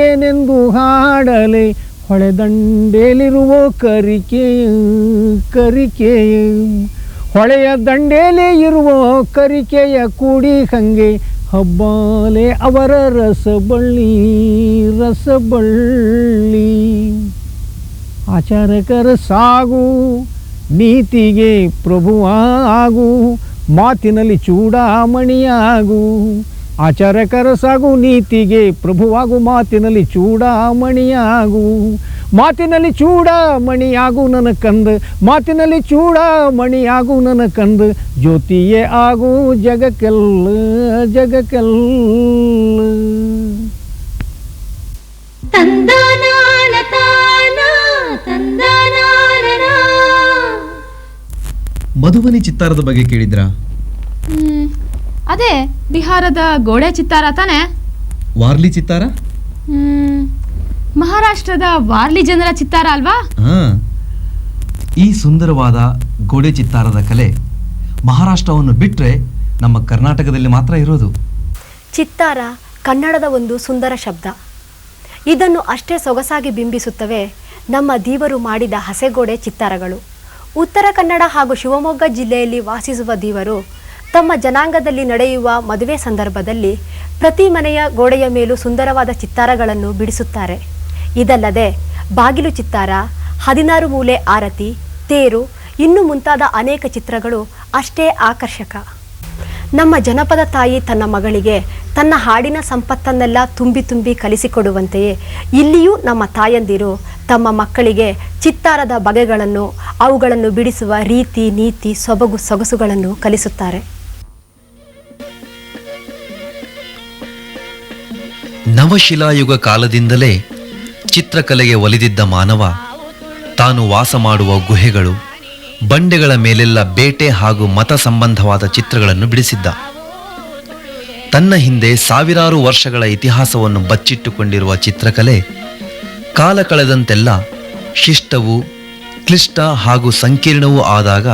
ಏನೆಂದು ಹಾಡಲೆ, ಹೊಳೆದಂಡೇಲಿರುವ ಕರಿಕೆಯ ಕರಿಕೆಯ. ಹೊಳೆಯ ದಂಡೇಲಿ ಇರುವ ಕರಿಕೆಯ ಕೂಡಿ ಹಂಗೆ, ಹಬ್ಬಾಲೆ ಅವರ ರಸಬಳ್ಳಿ ರಸಬಳ್ಳಿ. ಆಚಾರಕರ ಸಾಗು, ನೀತಿಗೆ ಪ್ರಭುವಾಗು, ಮಾತಿನಲ್ಲಿ ಚೂಡಾಮಣಿಯಾಗು. ಆಚಾರಕರ ಸಾಗು, ನೀತಿಗೆ ಪ್ರಭುವಾಗು, ಮಾತಿನಲ್ಲಿ ಚೂಡಾಮಣಿಯಾಗು. ಮಾತಿನಲ್ಲಿ ಚೂಡಾಮಣಿಯಾಗು ನನ್ನ ಕಂದ, ಮಾತಿನಲ್ಲಿ ಚೂಡಾಮಣಿಯಾಗು ನನ್ನ ಕಂದ. ಜ್ಯೋತಿಯೇ ಆಗು ಜಗಕ್ಕೆಲ್ಲ ಜಗಕ್ಕೆಲ್ಲ. ತಂದನಾನ ತಾನ ತಂದನಾನ. ಮಧುಬನಿ ಚಿತ್ತಾರದ ಬಗ್ಗೆ ಕೇಳಿದ್ರಾ? ಅದೇ ಬಿಹಾರದ ಗೋಡೆ ಚಿತ್ತಾರ ತಾನೆ? ವಾರ್ಲಿ ಚಿತ್ತಾರ? ಮಹಾರಾಷ್ಟ್ರದ ವಾರ್ಲಿ ಜನರ ಚಿತ್ತಾರ ಅಲ್ವಾ? ಹಾ. ಈ ಸುಂದರವಾದ ಗೋಡೆ ಚಿತ್ತಾರದ ಕಲೆ ಮಹಾರಾಷ್ಟ್ರವನ್ನು ಬಿಟ್ಟರೆ ನಮ್ಮ ಕರ್ನಾಟಕದಲ್ಲಿ ಮಾತ್ರ ಇರೋದು. ಚಿತ್ತಾರ ಕನ್ನಡದ ಒಂದು ಸುಂದರ ಶಬ್ದ. ಇದನ್ನು ಅಷ್ಟೇ ಸೊಗಸಾಗಿ ಬಿಂಬಿಸುತ್ತವೆ ನಮ್ಮ ದೀವರು ಮಾಡಿದ ಹಸೆಗೋಡೆ ಚಿತ್ತಾರಗಳು. ಉತ್ತರ ಕನ್ನಡ ಹಾಗೂ ಶಿವಮೊಗ್ಗ ಜಿಲ್ಲೆಯಲ್ಲಿ ವಾಸಿಸುವ ದೀವರು ತಮ್ಮ ಜನಾಂಗದಲ್ಲಿ ನಡೆಯುವ ಮದುವೆ ಸಂದರ್ಭದಲ್ಲಿ ಪ್ರತಿ ಮನೆಯ ಗೋಡೆಯ ಮೇಲೂ ಸುಂದರವಾದ ಚಿತ್ತಾರಗಳನ್ನು ಬಿಡಿಸುತ್ತಾರೆ. ಇದಲ್ಲದೆ ಬಾಗಿಲು ಚಿತ್ತಾರ, 16 ಮೂಲೆ ಆರತಿ, ತೇರು, ಇನ್ನೂ ಮುಂತಾದ ಅನೇಕ ಚಿತ್ರಗಳು ಅಷ್ಟೇ ಆಕರ್ಷಕ. ನಮ್ಮ ಜನಪದ ತಾಯಿ ತನ್ನ ಮಗಳಿಗೆ ತನ್ನ ಹಾಡಿನ ಸಂಪತ್ತನ್ನೆಲ್ಲ ತುಂಬಿ ತುಂಬಿ ಕಲಿಸಿಕೊಡುವಂತೆಯೇ ಇಲ್ಲಿಯೂ ನಮ್ಮ ತಾಯಂದಿರು ತಮ್ಮ ಮಕ್ಕಳಿಗೆ ಚಿತ್ತಾರದ ಬಗೆಗಳನ್ನು, ಅವುಗಳನ್ನು ಬಿಡಿಸುವ ರೀತಿ ನೀತಿ ಸೊಗಸುಗಳನ್ನು ಕಲಿಸುತ್ತಾರೆ. ನವಶಿಲಾಯುಗ ಕಾಲದಿಂದಲೇ ಚಿತ್ರಕಲೆಗೆ ಒಲಿದಿದ್ದ ಮಾನವ ತಾನು ವಾಸ ಮಾಡುವ ಗುಹೆಗಳು, ಬಂಡೆಗಳ ಮೇಲೆಲ್ಲ ಬೇಟೆ ಹಾಗೂ ಮತ ಸಂಬಂಧವಾದ ಚಿತ್ರಗಳನ್ನು ಬಿಡಿಸಿದ್ದ. ತನ್ನ ಹಿಂದೆ ಸಾವಿರಾರು ವರ್ಷಗಳ ಇತಿಹಾಸವನ್ನು ಬಚ್ಚಿಟ್ಟುಕೊಂಡಿರುವ ಚಿತ್ರಕಲೆ ಕಾಲ ಕಳೆದಂತೆಲ್ಲ ಶಿಷ್ಟವೂ ಕ್ಲಿಷ್ಟ ಹಾಗೂ ಸಂಕೀರ್ಣವೂ ಆದಾಗ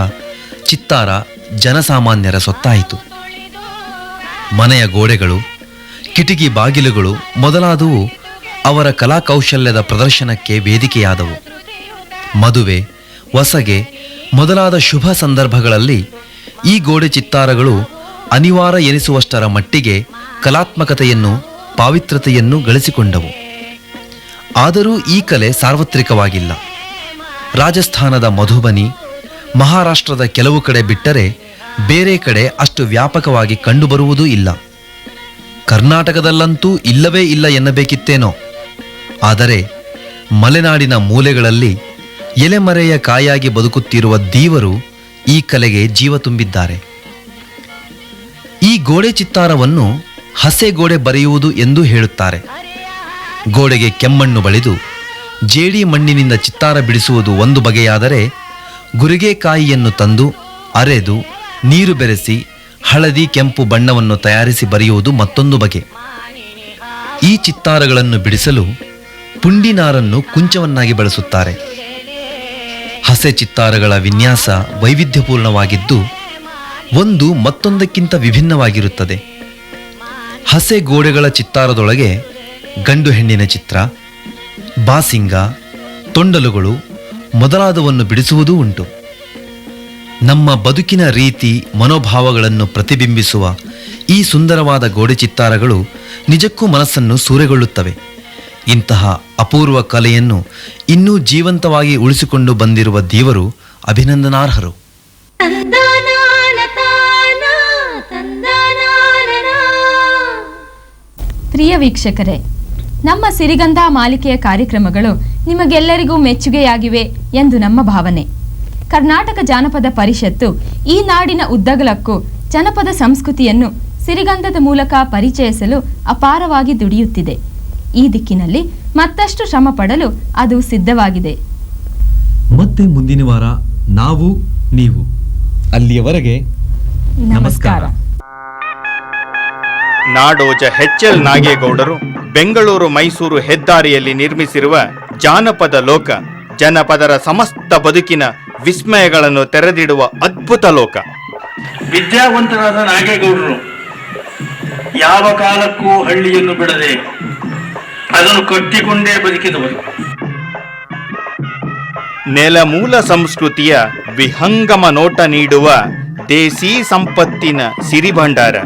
ಚಿತ್ತಾರ ಜನಸಾಮಾನ್ಯರ ಸೊತ್ತಾಯಿತು. ಮನೆಯ ಗೋಡೆಗಳು, ಕಿಟಕಿ ಬಾಗಿಲುಗಳು ಮೊದಲಾದವು ಅವರ ಕಲಾಕೌಶಲ್ಯದ ಪ್ರದರ್ಶನಕ್ಕೆ ವೇದಿಕೆಯಾದವು. ಮದುವೆ, ವಸಗೆ ಮೊದಲಾದ ಶುಭ ಸಂದರ್ಭಗಳಲ್ಲಿ ಈ ಗೋಡೆ ಚಿತ್ತಾರಗಳು ಅನಿವಾರ್ಯ ಎನಿಸುವಷ್ಟರ ಮಟ್ಟಿಗೆ ಕಲಾತ್ಮಕತೆಯನ್ನು, ಪಾವಿತ್ರತೆಯನ್ನು ಗಳಿಸಿಕೊಂಡವು. ಆದರೂ ಈ ಕಲೆ ಸಾರ್ವತ್ರಿಕವಾಗಿಲ್ಲ. ರಾಜಸ್ಥಾನದ ಮಧುಬನಿ, ಮಹಾರಾಷ್ಟ್ರದ ಕೆಲವು ಕಡೆ ಬಿಟ್ಟರೆ ಬೇರೆ ಕಡೆ ಅಷ್ಟು ವ್ಯಾಪಕವಾಗಿ ಕಂಡುಬರುವುದೂ ಇಲ್ಲ. ಕರ್ನಾಟಕದಲ್ಲಂತೂ ಇಲ್ಲವೇ ಇಲ್ಲ ಎನ್ನಬೇಕಿತ್ತೇನೋ. ಆದರೆ ಮಲೆನಾಡಿನ ಮೂಲೆಗಳಲ್ಲಿ ಎಲೆಮರೆಯ ಕಾಯಾಗಿ ಬದುಕುತ್ತಿರುವ ದೀವರು ಈ ಕಲೆಗೆ ಜೀವ ತುಂಬಿದ್ದಾರೆ. ಈ ಗೋಡೆ ಚಿತ್ತಾರವನ್ನು ಹಸೆ ಗೋಡೆ ಬರೆಯುವುದು ಎಂದು ಹೇಳುತ್ತಾರೆ. ಗೋಡೆಗೆ ಕೆಮ್ಮಣ್ಣು ಬಳಿದು ಜೇಡಿ ಮಣ್ಣಿನಿಂದ ಚಿತ್ತಾರ ಬಿಡಿಸುವುದು ಒಂದು ಬಗೆಯಾದರೆ, ಗುರಿಗೆಕಾಯಿಯನ್ನು ತಂದು ಅರೆದು ನೀರು ಬೆರೆಸಿ ಹಳದಿ ಕೆಂಪು ಬಣ್ಣವನ್ನು ತಯಾರಿಸಿ ಬರೆಯುವುದು ಮತ್ತೊಂದು ಬಗೆ. ಈ ಚಿತ್ತಾರಗಳನ್ನು ಬಿಡಿಸಲು ಪುಂಡಿನಾರನ್ನು ಕುಂಚವನ್ನಾಗಿ ಬಳಸುತ್ತಾರೆ. ಹಸೆ ಚಿತ್ತಾರಗಳ ವಿನ್ಯಾಸ ವೈವಿಧ್ಯಪೂರ್ಣವಾಗಿದ್ದು ಒಂದು ಮತ್ತೊಂದಕ್ಕಿಂತ ವಿಭಿನ್ನವಾಗಿರುತ್ತದೆ. ಹಸೆ ಗೋಡೆಗಳ ಚಿತ್ತಾರದೊಳಗೆ ಗಂಡು ಹೆಣ್ಣಿನ ಚಿತ್ರ, ಬಾಸಿಂಗ, ತೊಂಡಲುಗಳು ಮೊದಲಾದವನ್ನು ಬಿಡಿಸುವುದೂ ಉಂಟು. ನಮ್ಮ ಬದುಕಿನ ರೀತಿ ಮನೋಭಾವಗಳನ್ನು ಪ್ರತಿಬಿಂಬಿಸುವ ಈ ಸುಂದರವಾದ ಗೋಡೆ ಚಿತ್ತಾರಗಳು ನಿಜಕ್ಕೂ ಮನಸ್ಸನ್ನು ಸೂರೆಗೊಳ್ಳುತ್ತವೆ. ಇಂತಹ ಅಪೂರ್ವ ಕಲೆಯನ್ನು ಇನ್ನೂ ಜೀವಂತವಾಗಿ ಉಳಿಸಿಕೊಂಡು ಬಂದಿರುವ ದೇವರು ಅಭಿನಂದನಾರ್ಹರು. ಪ್ರಿಯ ವೀಕ್ಷಕರೇ, ನಮ್ಮ ಸಿರಿಗಂಧ ಮಾಲಿಕೆಯ ಕಾರ್ಯಕ್ರಮಗಳು ನಿಮಗೆಲ್ಲರಿಗೂ ಮೆಚ್ಚುಗೆಯಾಗಿವೆ ಎಂದು ನಮ್ಮ ಭಾವನೆ. ಕರ್ನಾಟಕ ಜಾನಪದ ಪರಿಷತ್ತು ಈ ನಾಡಿನ ಉದ್ದಗಲಕ್ಕೂ ಜನಪದ ಸಂಸ್ಕೃತಿಯನ್ನು ಸಿರಿಗಂಧದ ಮೂಲಕ ಪರಿಚಯಿಸಲು ಅಪಾರವಾಗಿ ದುಡಿಯುತ್ತಿದೆ. ಈ ದಿಕ್ಕಿನಲ್ಲಿ ಮತ್ತಷ್ಟು ಶ್ರಮ ಪಡಲು ಅದು ಸಿದ್ಧವಾಗಿದೆ. ಮತ್ತೆ ಮುಂದಿನ ವಾರ ನಾವು ನೀವು. ಅಲ್ಲಿಯವರೆಗೆ ನಮಸ್ಕಾರ. ನಾಡೋಜ ಎಚ್.ಎಲ್. ನಾಗೇಗೌಡರು ಬೆಂಗಳೂರು ಮೈಸೂರು ಹೆದ್ದಾರಿಯಲ್ಲಿ ನಿರ್ಮಿಸಿರುವ ಜಾನಪದ ಲೋಕ ಜನಪದರ ಸಮಸ್ತ ಬದುಕಿನ ವಿಸ್ಮಯಗಳನ್ನು ತೆರೆದಿಡುವ ಅದ್ಭುತ ಲೋಕ. ವಿದ್ಯಾವಂತರಾದ ನಾಗೇಗೌಡರು ಯಾವ ಕಾಲಕ್ಕೂ ಹಳ್ಳಿಯನ್ನು ಬಿಡದೆ ಅದನ್ನು ಕಟ್ಟಿಕೊಂಡೇ ಬದುಕಿದವರು. ನೆಲಮೂಲ ಸಂಸ್ಕೃತಿಯ ವಿಹಂಗಮ ನೋಟ ನೀಡುವ ದೇಸಿ ಸಂಪತ್ತಿನ ಸಿರಿಭಂಡಾರ.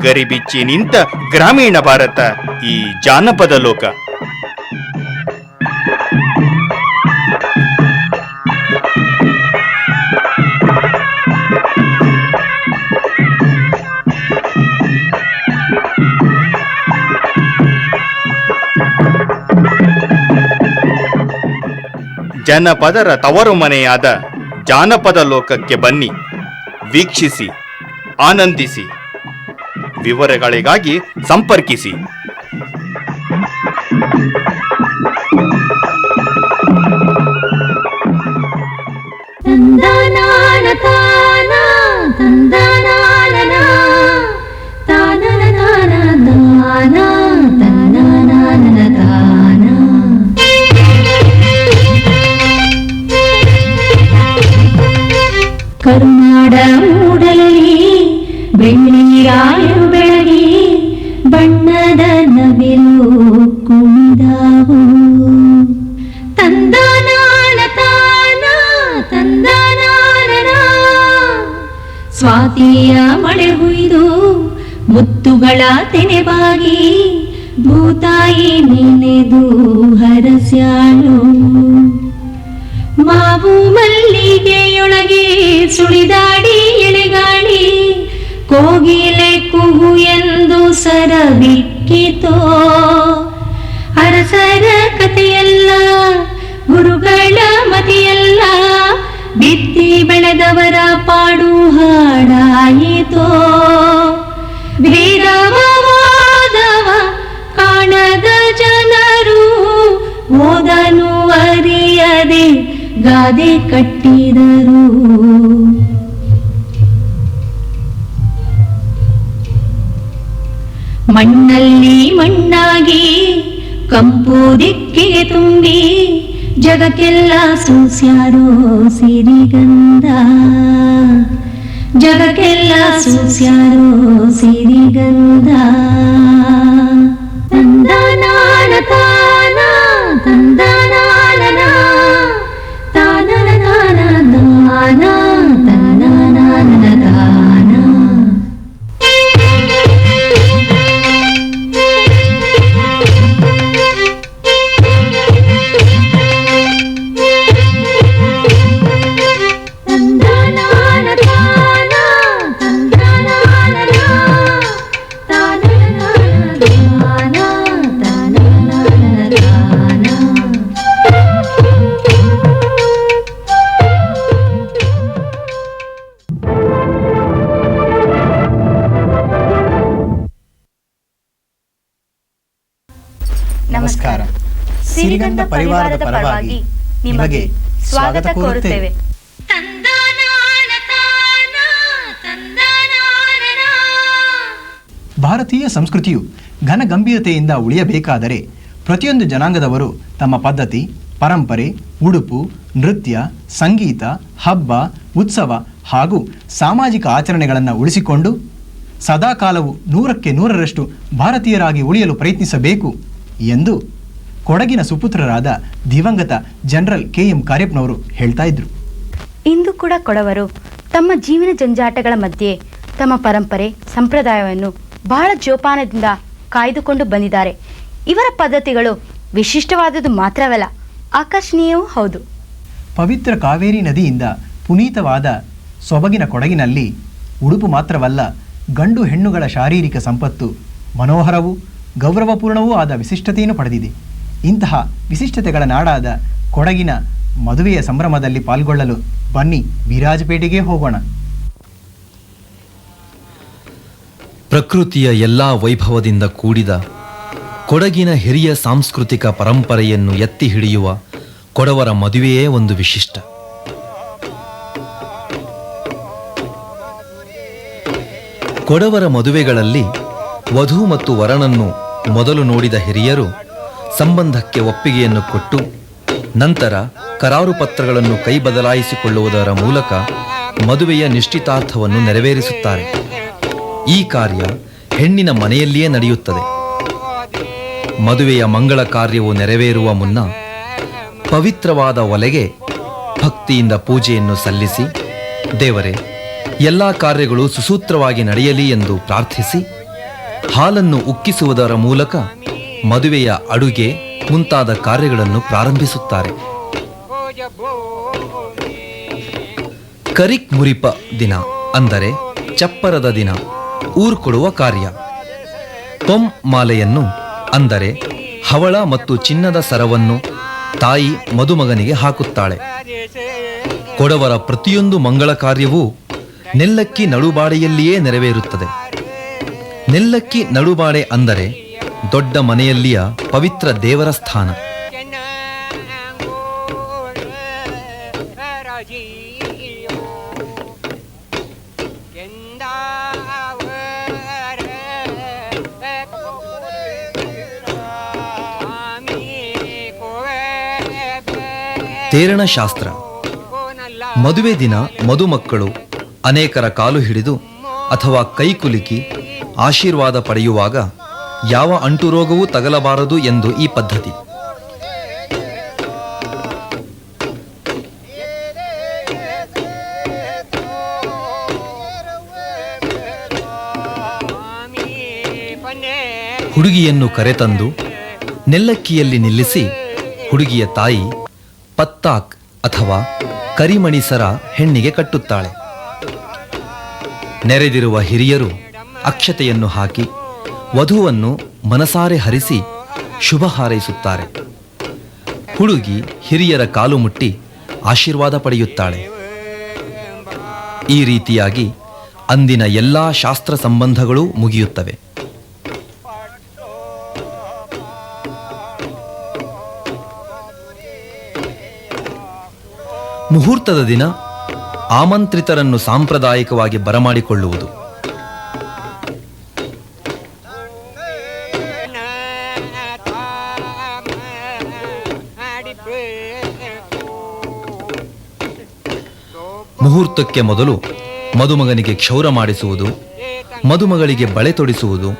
ಗರಿಬಿಚ್ಚಿ ನಿಂತ ಗ್ರಾಮೀಣ ಭಾರತ ಈ ಜಾನಪದ ಲೋಕ. ಜನಪದರ ತವರು ಮನೆಯಾದ ಜಾನಪದ ಲೋಕಕ್ಕೆ ಬನ್ನಿ, ವೀಕ್ಷಿಸಿ, ಆನಂದಿಸಿ. ವಿವರಗಳಿಗಾಗಿ ಸಂಪರ್ಕಿಸಿ. ತಂದನಾನ ಪ್ರೀತಿಯ ಮಳೆ ಹುಯ್ದು ಮುತ್ತುಗಳ ತೆನೆಬಾಗಿ ಭೂತಾಯಿ ನೆನೆದು ಹರಸ್ಯಾಳು. ಮಾವು ಮಲ್ಲಿಗೆಯೊಳಗೆ ಸುಳಿದಾಡಿ ಎಳೆಗಾಡಿ ಕೋಗಿಲೆ ಕುಹು ಎಂದು ಸರಬಿಕ್ಕಿತೋ. ಅರಸರ ಕಥೆಯಲ್ಲ ಗುರುಗಳ ಮತಿಯಲ್ಲ ಬಿತ್ತಿ ಬೆಳೆದವರ ಪಾಡು ಹಾಡಾಯಿತೋ. ಭೇದವಾದವ ಕಾಣದ ಜನರು ಓದನು ಅರಿಯದೆ ಗಾದೆ ಕಟ್ಟಿದರು. ಮಣ್ಣಲ್ಲಿ ಮಣ್ಣಾಗಿ ಕಂಪು ದಿಕ್ಕಿಗೆ ತುಂಬಿ ಜಗಕ್ಕೆಲ್ಲ ಸೂಸ್ಯಾರೋ ಸಿರಿಗಂಧ. ಜಗಕ್ಕೆಲ್ಲ ಸೂಸ್ಯಾರೋ ಸಿರಿಗಂಧ. ತಂದನಾನ ತಾನ ತಂದನಾನ ತಾನನ ತಾನ ದಾನ ತನನಾನ ದಾನ. ನಮಸ್ಕಾರ. ಸಿರಿಗಂಧ ಪರಿವಾರದ ಪರವಾಗಿ ನಿಮಗೆ ಸ್ವಾಗತ ಕೋರುತ್ತೇವೆ. ಭಾರತೀಯ ಸಂಸ್ಕೃತಿಯು ಘನ ಗಂಭೀರತೆಯಿಂದ ಉಳಿಯಬೇಕಾದರೆ ಪ್ರತಿಯೊಂದು ಜನಾಂಗದವರು ತಮ್ಮ ಪದ್ಧತಿ, ಪರಂಪರೆ, ಉಡುಪು, ನೃತ್ಯ, ಸಂಗೀತ, ಹಬ್ಬ, ಉತ್ಸವ ಹಾಗೂ ಸಾಮಾಜಿಕ ಆಚರಣೆಗಳನ್ನು ಉಳಿಸಿಕೊಂಡು ಸದಾಕಾಲವು 100ಕ್ಕೆ 100ರಷ್ಟು ಭಾರತೀಯರಾಗಿ ಉಳಿಯಲು ಪ್ರಯತ್ನಿಸಬೇಕು ಎಂದು ಕೊಡಗಿನ ಸುಪುತ್ರರಾದ ದಿವಂಗತ ಜನರಲ್ KM ಕಾರ್ಯಪ್ಪನವರು ಹೇಳ್ತಾ ಇದ್ರು. ಇಂದು ಕೂಡ ಕೊಡವರು ತಮ್ಮ ಜೀವನ ಜಂಜಾಟಗಳ ಮಧ್ಯೆ ತಮ್ಮ ಪರಂಪರೆ ಸಂಪ್ರದಾಯವನ್ನು ಬಹಳ ಜೋಪಾನದಿಂದ ಕಾಯ್ದುಕೊಂಡು ಬಂದಿದ್ದಾರೆ. ಇವರ ಪದ್ಧತಿಗಳು ವಿಶಿಷ್ಟವಾದದ್ದು ಮಾತ್ರವಲ್ಲ, ಆಕರ್ಷಣೀಯವೂ ಹೌದು. ಪವಿತ್ರ ಕಾವೇರಿ ನದಿಯಿಂದ ಪುನೀತವಾದ ಸೊಬಗಿನ ಕೊಡಗಿನಲ್ಲಿ ಉಡುಪು ಮಾತ್ರವಲ್ಲ, ಗಂಡು ಹೆಣ್ಣುಗಳ ಶಾರೀರಿಕ ಸಂಪತ್ತು ಮನೋಹರವೂ ಗೌರವಪೂರ್ಣವೂ ಆದ ವಿಶಿಷ್ಟತೆಯನ್ನು ಪಡೆದಿದೆ. ಇಂತಹ ವಿಶಿಷ್ಟತೆಗಳ ನಾಡಾದ ಕೊಡಗಿನ ಮದುವೆಯ ಸಂಭ್ರಮದಲ್ಲಿ ಪಾಲ್ಗೊಳ್ಳಲು ಬನ್ನಿ ವಿರಾಜಪೇಟೆಗೆ ಹೋಗೋಣ. ಪ್ರಕೃತಿಯ ಎಲ್ಲ ವೈಭವದಿಂದ ಕೂಡಿದ ಕೊಡಗಿನ ಹಿರಿಯ ಸಾಂಸ್ಕೃತಿಕ ಪರಂಪರೆಯನ್ನು ಎತ್ತಿ ಹಿಡಿಯುವ ಕೊಡವರ ಮದುವೆಯೇ ಒಂದು ವಿಶಿಷ್ಟ. ಕೊಡವರ ಮದುವೆಗಳಲ್ಲಿ ವಧು ಮತ್ತು ವರನನ್ನು ಮೊದಲು ನೋಡಿದ ಹಿರಿಯರು ಸಂಬಂಧಕ್ಕೆ ಒಪ್ಪಿಗೆಯನ್ನು ಕೊಟ್ಟು ನಂತರ ಕರಾರು ಪತ್ರಗಳನ್ನು ಕೈ ಬದಲಾಯಿಸಿಕೊಳ್ಳುವುದರ ಮೂಲಕ ಮದುವೆಯ ನಿಶ್ಚಿತಾರ್ಥವನ್ನು ನೆರವೇರಿಸುತ್ತಾರೆ. ಈ ಕಾರ್ಯ ಹೆಣ್ಣಿನ ಮನೆಯಲ್ಲಿಯೇ ನಡೆಯುತ್ತದೆ. ಮದುವೆಯ ಮಂಗಳ ಕಾರ್ಯವು ನೆರವೇರುವ ಮುನ್ನ ಪವಿತ್ರವಾದ ಒಲೆಗೆ ಭಕ್ತಿಯಿಂದ ಪೂಜೆಯನ್ನು ಸಲ್ಲಿಸಿ, ದೇವರೇ, ಎಲ್ಲ ಕಾರ್ಯಗಳು ಸುಸೂತ್ರವಾಗಿ ನಡೆಯಲಿ ಎಂದು ಪ್ರಾರ್ಥಿಸಿ ಹಾಲನ್ನು ಉಕ್ಕಿಸುವುದರ ಮೂಲಕ ಮದುವೆಯ ಅಡುಗೆ ಮುಂತಾದ ಕಾರ್ಯಗಳನ್ನು ಪ್ರಾರಂಭಿಸುತ್ತಾರೆ. ಕರಿಕ್ ಮುರಿಪ ದಿನ ಅಂದರೆ ಚಪ್ಪರದ ದಿನ ಊರು ಕೊಡುವ ಕಾರ್ಯ. ಪೊಂ ಮಾಲೆಯನ್ನು ಅಂದರೆ ಹವಳ ಮತ್ತು ಚಿನ್ನದ ಸರವನ್ನು ತಾಯಿ ಮದುಮಗನಿಗೆ ಹಾಕುತ್ತಾಳೆ. ಕೊಡವರ ಪ್ರತಿಯೊಂದು ಮಂಗಳ ಕಾರ್ಯವೂ ನೆಲ್ಲಕ್ಕಿ ನಡುಬಾಡೆಯಲ್ಲಿಯೇ ನೆರವೇರುತ್ತದೆ. ನೆಲ್ಲಕ್ಕಿ ನಡುಬಾಡೆ ಅಂದರೆ ದೊಡ್ಡ ಮನೆಯಲ್ಲಿಯ ಪವಿತ್ರ ದೇವರ ಸ್ಥಾನ. ತೇರಣ ಶಾಸ್ತ್ರ. ಮದುವೆ ದಿನ ಮದುಮಕ್ಕಳು ಅನೇಕರ ಕಾಲು ಹಿಡಿದು ಅಥವಾ ಕೈಕುಲುಕಿ ಆಶೀರ್ವಾದ ಪಡೆಯುವಾಗ ಯಾವ ಅಂಟುರೋಗವೂ ತಗಲಬಾರದು ಎಂದು ಈ ಪದ್ಧತಿ. ಹುಡುಗಿಯನ್ನು ಕರೆತಂದು ನೆಲ್ಲಕ್ಕಿಯಲ್ಲಿ ನಿಲ್ಲಿಸಿ ಹುಡುಗಿಯ ತಾಯಿ ಪತ್ತಾಕ್ ಅಥವಾ ಕರಿಮಣಿಸರ ಹೆಣ್ಣಿಗೆ ಕಟ್ಟುತ್ತಾಳೆ. ನೆರೆದಿರುವ ಹಿರಿಯರು ಅಕ್ಷತೆಯನ್ನು ಹಾಕಿ ವಧುವನ್ನು ಮನಸಾರೆ ಹರಿಸಿ ಶುಭ ಹಾರೈಸುತ್ತಾರೆ. ಹುಡುಗಿ ಹಿರಿಯರ ಕಾಲು ಮುಟ್ಟಿ ಆಶೀರ್ವಾದ ಪಡೆಯುತ್ತಾಳೆ. ಈ ರೀತಿಯಾಗಿ ಅಂದಿನ ಎಲ್ಲಾ ಶಾಸ್ತ್ರ ಸಂಬಂಧಗಳೂ ಮುಗಿಯುತ್ತವೆ. ಮುಹೂರ್ತದ ದಿನ ಆಮಂತ್ರಿತರನ್ನು ಸಾಂಪ್ರದಾಯಿಕವಾಗಿ ಬರಮಾಡಿಕೊಳ್ಳುವುದು. ಮುಹೂರ್ತಕ್ಕೆ ಮೊದಲು ಮದುಮಗನಿಗೆ ಕ್ಷೌರ ಮಾಡಿಸುವುದು, ಮದುಮಗಳಿಗೆ ಬಳೆ ತೊಡಿಸುವುದು,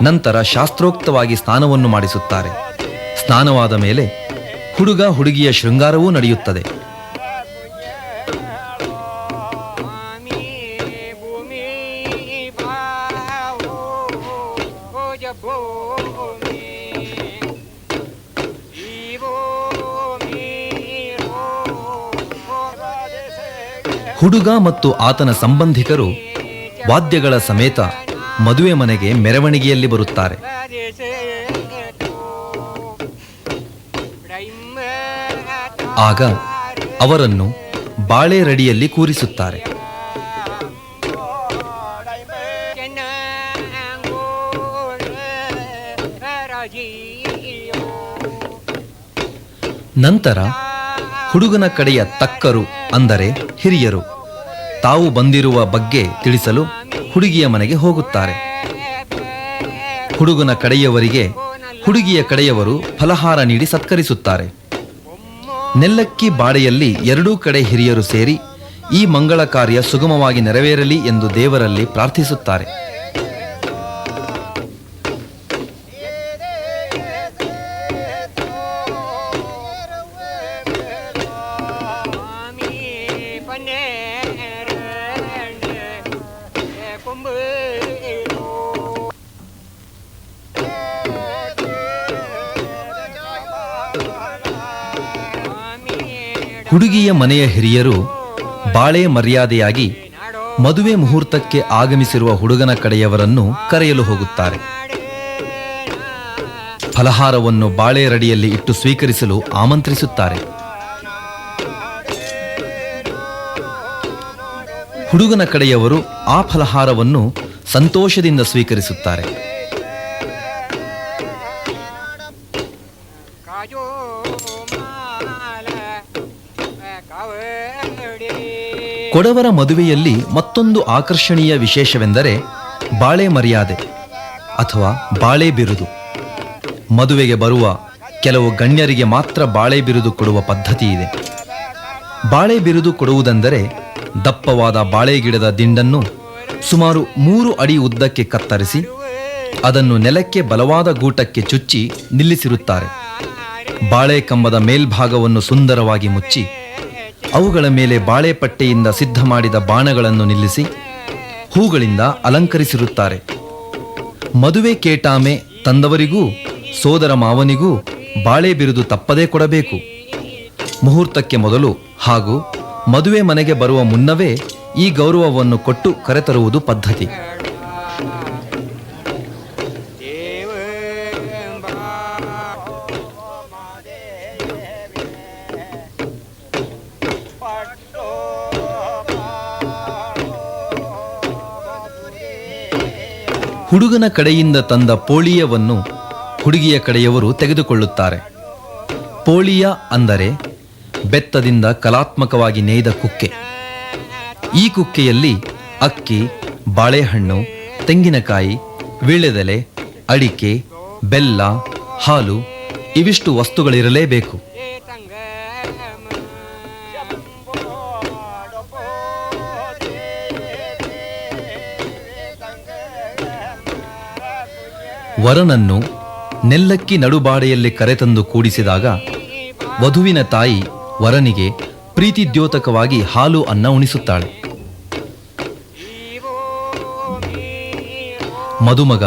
ನಂತರ ಶಾಸ್ತ್ರೋಕ್ತವಾಗಿ ಸ್ನಾನವನ್ನು ಮಾಡಿಸುತ್ತಾರೆ. ಸ್ನಾನವಾದ ಮೇಲೆ ಹುಡುಗ ಹುಡುಗಿಯ ಶೃಂಗಾರವೂ ನಡೆಯುತ್ತದೆ. ಹುಡುಗ ಮತ್ತು ಆತನ ಸಂಬಂಧಿಕರು ವಾದ್ಯಗಳ ಸಮೇತ ಮದುವೆ ಮನೆಗೆ ಮೆರವಣಿಗೆಯಲ್ಲಿ ಬರುತ್ತಾರೆ. ಆಗ ಅವರನ್ನು ಬಾಳೆ ರಡಿಯಲ್ಲಿ ಕೂರಿಸುತ್ತಾರೆ. ನಂತರ ಹುಡುಗನ ಕಡೆಯ ತಕ್ಕರು ಅಂದರೆ ಹಿರಿಯರು ತಾವು ಬಂದಿರುವ ಬಗ್ಗೆ ತಿಳಿಸಲು ಹುಡುಗಿಯ ಮನೆಗೆ ಹೋಗುತ್ತಾರೆ. ಹುಡುಗನ ಕಡೆಯವರಿಗೆ ಹುಡುಗಿಯ ಕಡೆಯವರು ಫಲಹಾರ ನೀಡಿ ಸತ್ಕರಿಸುತ್ತಾರೆ. ನೆಲ್ಲಕ್ಕಿ ಬಾಳೆಯಲ್ಲಿ ಎರಡೂ ಕಡೆ ಹಿರಿಯರು ಸೇರಿ ಈ ಮಂಗಳ ಕಾರ್ಯ ಸುಗಮವಾಗಿ ನೆರವೇರಲಿ ಎಂದು ದೇವರಲ್ಲಿ ಪ್ರಾರ್ಥಿಸುತ್ತಾರೆ. ಹುಡುಗಿಯ ಮನೆಯ ಹಿರಿಯರು ಬಾಳೆ ಮರ್ಯಾದೆಯಾಗಿ ಮದುವೆ ಮುಹೂರ್ತಕ್ಕೆ ಆಗಮಿಸಿರುವ ಹುಡುಗನ ಕಡೆಯವರನ್ನು ಕರೆಯಲು ಹೋಗುತ್ತಾರೆ. ಫಲಹಾರವನ್ನು ಬಾಳೆ ರಡಿಯಲ್ಲಿ ಇಟ್ಟು ಸ್ವೀಕರಿಸಲು ಆಮಂತ್ರಿಸುತ್ತಾರೆ. ಹುಡುಗನ ಕಡೆಯವರು ಆ ಫಲಹಾರವನ್ನು ಸಂತೋಷದಿಂದ ಸ್ವೀಕರಿಸುತ್ತಾರೆ. ಕೊಡವರ ಮದುವೆಯಲ್ಲಿ ಮತ್ತೊಂದು ಆಕರ್ಷಣೀಯ ವಿಶೇಷವೆಂದರೆ ಬಾಳೆ ಮರ್ಯಾದೆ ಅಥವಾ ಬಾಳೆ ಬಿರುದು. ಮದುವೆಗೆ ಬರುವ ಕೆಲವು ಗಣ್ಯರಿಗೆ ಮಾತ್ರ ಬಾಳೆ ಬಿರುದು ಕೊಡುವ ಪದ್ಧತಿ ಇದೆ. ಬಾಳೆ ಬಿರುದು ಕೊಡುವುದೆಂದರೆ ದಪ್ಪವಾದ ಬಾಳೆ ಗಿಡದ ದಿಂಡನ್ನು ಸುಮಾರು 3 ಅಡಿ ಉದ್ದಕ್ಕೆ ಕತ್ತರಿಸಿ ಅದನ್ನು ನೆಲಕ್ಕೆ ಬಲವಾದ ಗೂಟಕ್ಕೆ ಚುಚ್ಚಿ ನಿಲ್ಲಿಸಿರುತ್ತಾರೆ. ಬಾಳೆ ಕಂಬದ ಮೇಲ್ಭಾಗವನ್ನು ಸುಂದರವಾಗಿ ಮುಚ್ಚಿ ಅವುಗಳ ಮೇಲೆ ಬಾಳೆ ಪಟ್ಟೆಯಿಂದ ಸಿದ್ಧ ಮಾಡಿದ ಬಾಣಗಳನ್ನು ನಿಲ್ಲಿಸಿ ಹೂಗಳಿಂದ ಅಲಂಕರಿಸಿರುತ್ತಾರೆ. ಮದುವೆ ಕೇಟಾಮೆ ತಂದವರಿಗೂ ಸೋದರ ಮಾವನಿಗೂ ಬಾಳೆ ಬಿರುದು ತಪ್ಪದೇ ಕೊಡಬೇಕು. ಮುಹೂರ್ತಕ್ಕೆ ಮೊದಲು ಹಾಗೂ ಮದುವೆ ಮನೆಗೆ ಬರುವ ಮುನ್ನವೇ ಈ ಗೌರವವನ್ನು ಕೊಟ್ಟು ಕರೆತರುವುದು ಪದ್ಧತಿ. ಹುಡುಗನ ಕಡೆಯಿಂದ ತಂದ ಪೋಳಿಯವನ್ನು ಹುಡುಗಿಯ ಕಡೆಯವರು ತೆಗೆದುಕೊಳ್ಳುತ್ತಾರೆ. ಪೋಳಿಯ ಅಂದರೆ ಬೆತ್ತದಿಂದ ಕಲಾತ್ಮಕವಾಗಿ ನೇಯ್ದ ಕುಕ್ಕೆ. ಈ ಕುಕ್ಕೆಯಲ್ಲಿ ಅಕ್ಕಿ, ಬಾಳೆಹಣ್ಣು, ತೆಂಗಿನಕಾಯಿ, ವೀಳ್ಯದೆಲೆ, ಅಡಿಕೆ, ಬೆಲ್ಲ, ಹಾಲು ಇವಿಷ್ಟು ವಸ್ತುಗಳಿರಲೇಬೇಕು. ವರನನ್ನು ನೆಲ್ಲಕ್ಕಿ ನಡುಬಾಡೆಯಲ್ಲಿ ಕರೆತಂದು ಕೂಡಿಸಿದಾಗ ವಧುವಿನ ತಾಯಿ ವರನಿಗೆ ಪ್ರೀತಿದ್ಯೋತಕವಾಗಿ ಹಾಲು ಅನ್ನ ಉಣಿಸುತ್ತಾಳೆ. ಮದುಮಗ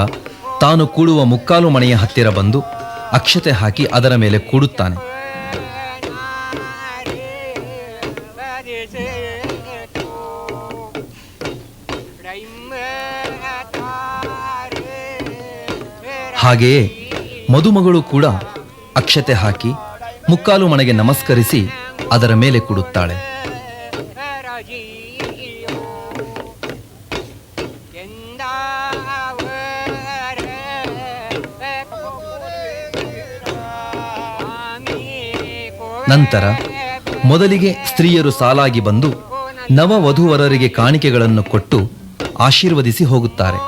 ತಾನು ಕೂಡುವ ಮುಕ್ಕಾಲು ಮನೆಯ ಹತ್ತಿರ ಬಂದು ಅಕ್ಷತೆ ಹಾಕಿ ಅದರ ಮೇಲೆ ಕೂಡುತ್ತಾನೆ. ಹಾಗೆಯೇ ಮದುಮಗಳು ಕೂಡ ಅಕ್ಷತೆ ಹಾಕಿ ಮುಕ್ಕಾಲು ಮನೆಗೆ ನಮಸ್ಕರಿಸಿ ಅದರ ಮೇಲೆ ಕೂಡುತ್ತಾಳೆ. ನಂತರ ಮೊದಲಿಗೆ ಸ್ತ್ರೀಯರು ಸಾಲಾಗಿ ಬಂದು ನವವಧೂವರರಿಗೆ ಕಾಣಿಕೆಗಳನ್ನು ಕೊಟ್ಟು ಆಶೀರ್ವದಿಸಿ ಹೋಗುತ್ತಾರೆ.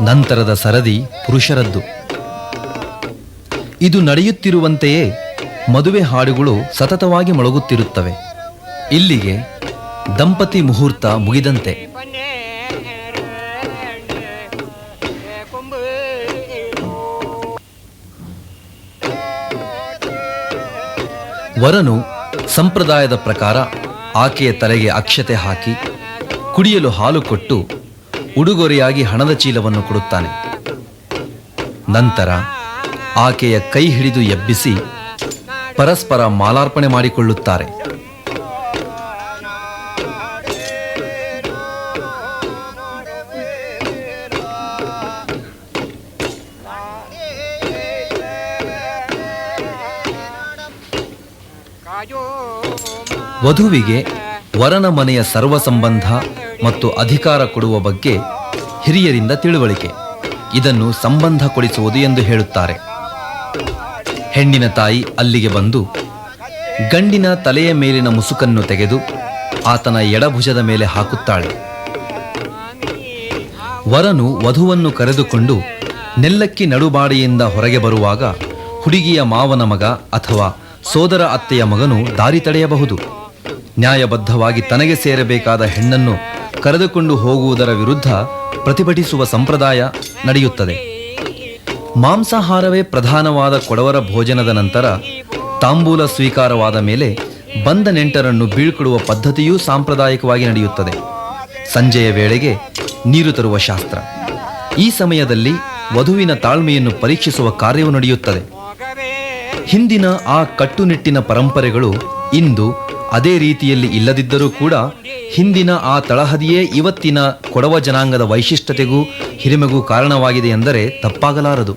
ನಂತರದ ಸರದಿ ಪುರುಷರದ್ದು. ಇದು ನಡೆಯುತ್ತಿರುವಂತೆಯೇ ಮದುವೆ ಹಾಡುಗಳು ಸತತವಾಗಿ ಮೊಳಗುತ್ತಿರುತ್ತವೆ. ಇಲ್ಲಿಗೆ ದಂಪತಿ ಮುಹೂರ್ತ ಮುಗಿದಂತೆ. ವರನು ಸಂಪ್ರದಾಯದ ಪ್ರಕಾರ ಆಕೆಯ ತಲೆಗೆ ಅಕ್ಷತೆ ಹಾಕಿ ಕುಡಿಯಲು ಹಾಲು ಕೊಟ್ಟು ಉಡುಗೊರೆಯಾಗಿ ಹಣದ ಚೀಲವನ್ನು ಕೊಡುತ್ತಾನೆ. ನಂತರ ಆಕೆಯ ಕೈ ಹಿಡಿದು ಎಬ್ಬಿಸಿ ಪರಸ್ಪರ ಮಾಲಾರ್ಪಣೆ ಮಾಡಿಕೊಳ್ಳುತ್ತಾರೆ. ವಧುವಿಗೆ ವರನ ಮನೆಯ ಸರ್ವ ಸಂಬಂಧ ಮತ್ತು ಅಧಿಕಾರ ಕೊಡುವ ಬಗ್ಗೆ ಹಿರಿಯರಿಂದ ತಿಳುವಳಿಕೆ. ಇದನ್ನು ಸಂಬಂಧ ಕೊಡಿಸುವುದು ಎಂದು ಹೇಳುತ್ತಾರೆ. ಹೆಣ್ಣಿನ ತಾಯಿ ಅಲ್ಲಿಗೆ ಬಂದು ಗಂಡಿನ ತಲೆಯ ಮೇಲಿನ ಮುಸುಕನ್ನು ತೆಗೆದು ಆತನ ಎಡಭುಜದ ಮೇಲೆ ಹಾಕುತ್ತಾಳೆ. ವರನು ವಧುವನ್ನು ಕರೆದುಕೊಂಡು ನೆಲ್ಲಕ್ಕಿ ನಡುಬಾಡಿಯಿಂದ ಹೊರಗೆ ಬರುವಾಗ ಹುಡುಗಿಯ ಮಾವನ ಮಗ ಅಥವಾ ಸೋದರ ಅತ್ತೆಯ ಮಗನು ದಾರಿ ತಡೆಯಬಹುದು. ನ್ಯಾಯಬದ್ಧವಾಗಿ ತನಗೆ ಸೇರಬೇಕಾದ ಹೆಣ್ಣನ್ನು ಕರೆದುಕೊಂಡು ಹೋಗುವುದರ ವಿರುದ್ಧ ಪ್ರತಿಭಟಿಸುವ ಸಂಪ್ರದಾಯ ನಡೆಯುತ್ತದೆ. ಮಾಂಸಾಹಾರವೇ ಪ್ರಧಾನವಾದ ಕೊಡವರ ಭೋಜನದ ನಂತರ ತಾಂಬೂಲ ಸ್ವೀಕಾರವಾದ ಮೇಲೆ ಬಂದ ನೆಂಟರನ್ನು ಬೀಳ್ಕೊಡುವ ಪದ್ಧತಿಯೂ ಸಾಂಪ್ರದಾಯಿಕವಾಗಿ ನಡೆಯುತ್ತದೆ. ಸಂಜೆಯ ವೇಳೆಗೆ ನೀರು ತರುವ ಶಾಸ್ತ್ರ. ಈ ಸಮಯದಲ್ಲಿ ವಧುವಿನ ತಾಳ್ಮೆಯನ್ನು ಪರೀಕ್ಷಿಸುವ ಕಾರ್ಯವು ನಡೆಯುತ್ತದೆ. ಹಿಂದಿನ ಆ ಕಟ್ಟುನಿಟ್ಟಿನ ಪರಂಪರೆಗಳು ಇಂದು ಅದೇ ರೀತಿಯಲ್ಲಿ ಇಲ್ಲದಿದ್ದರೂ ಕೂಡ ಹಿಂದಿನ ಆ ತಳಹದಿಯೇ ಇವತ್ತಿನ ಕೊಡವ ಜನಾಂಗದ ವೈಶಿಷ್ಟ್ಯತೆಗೂ ಹಿರಿಮೆಗೂ ಕಾರಣವಾಗಿದೆ ಎಂದರೆ ತಪ್ಪಾಗಲಾರದು.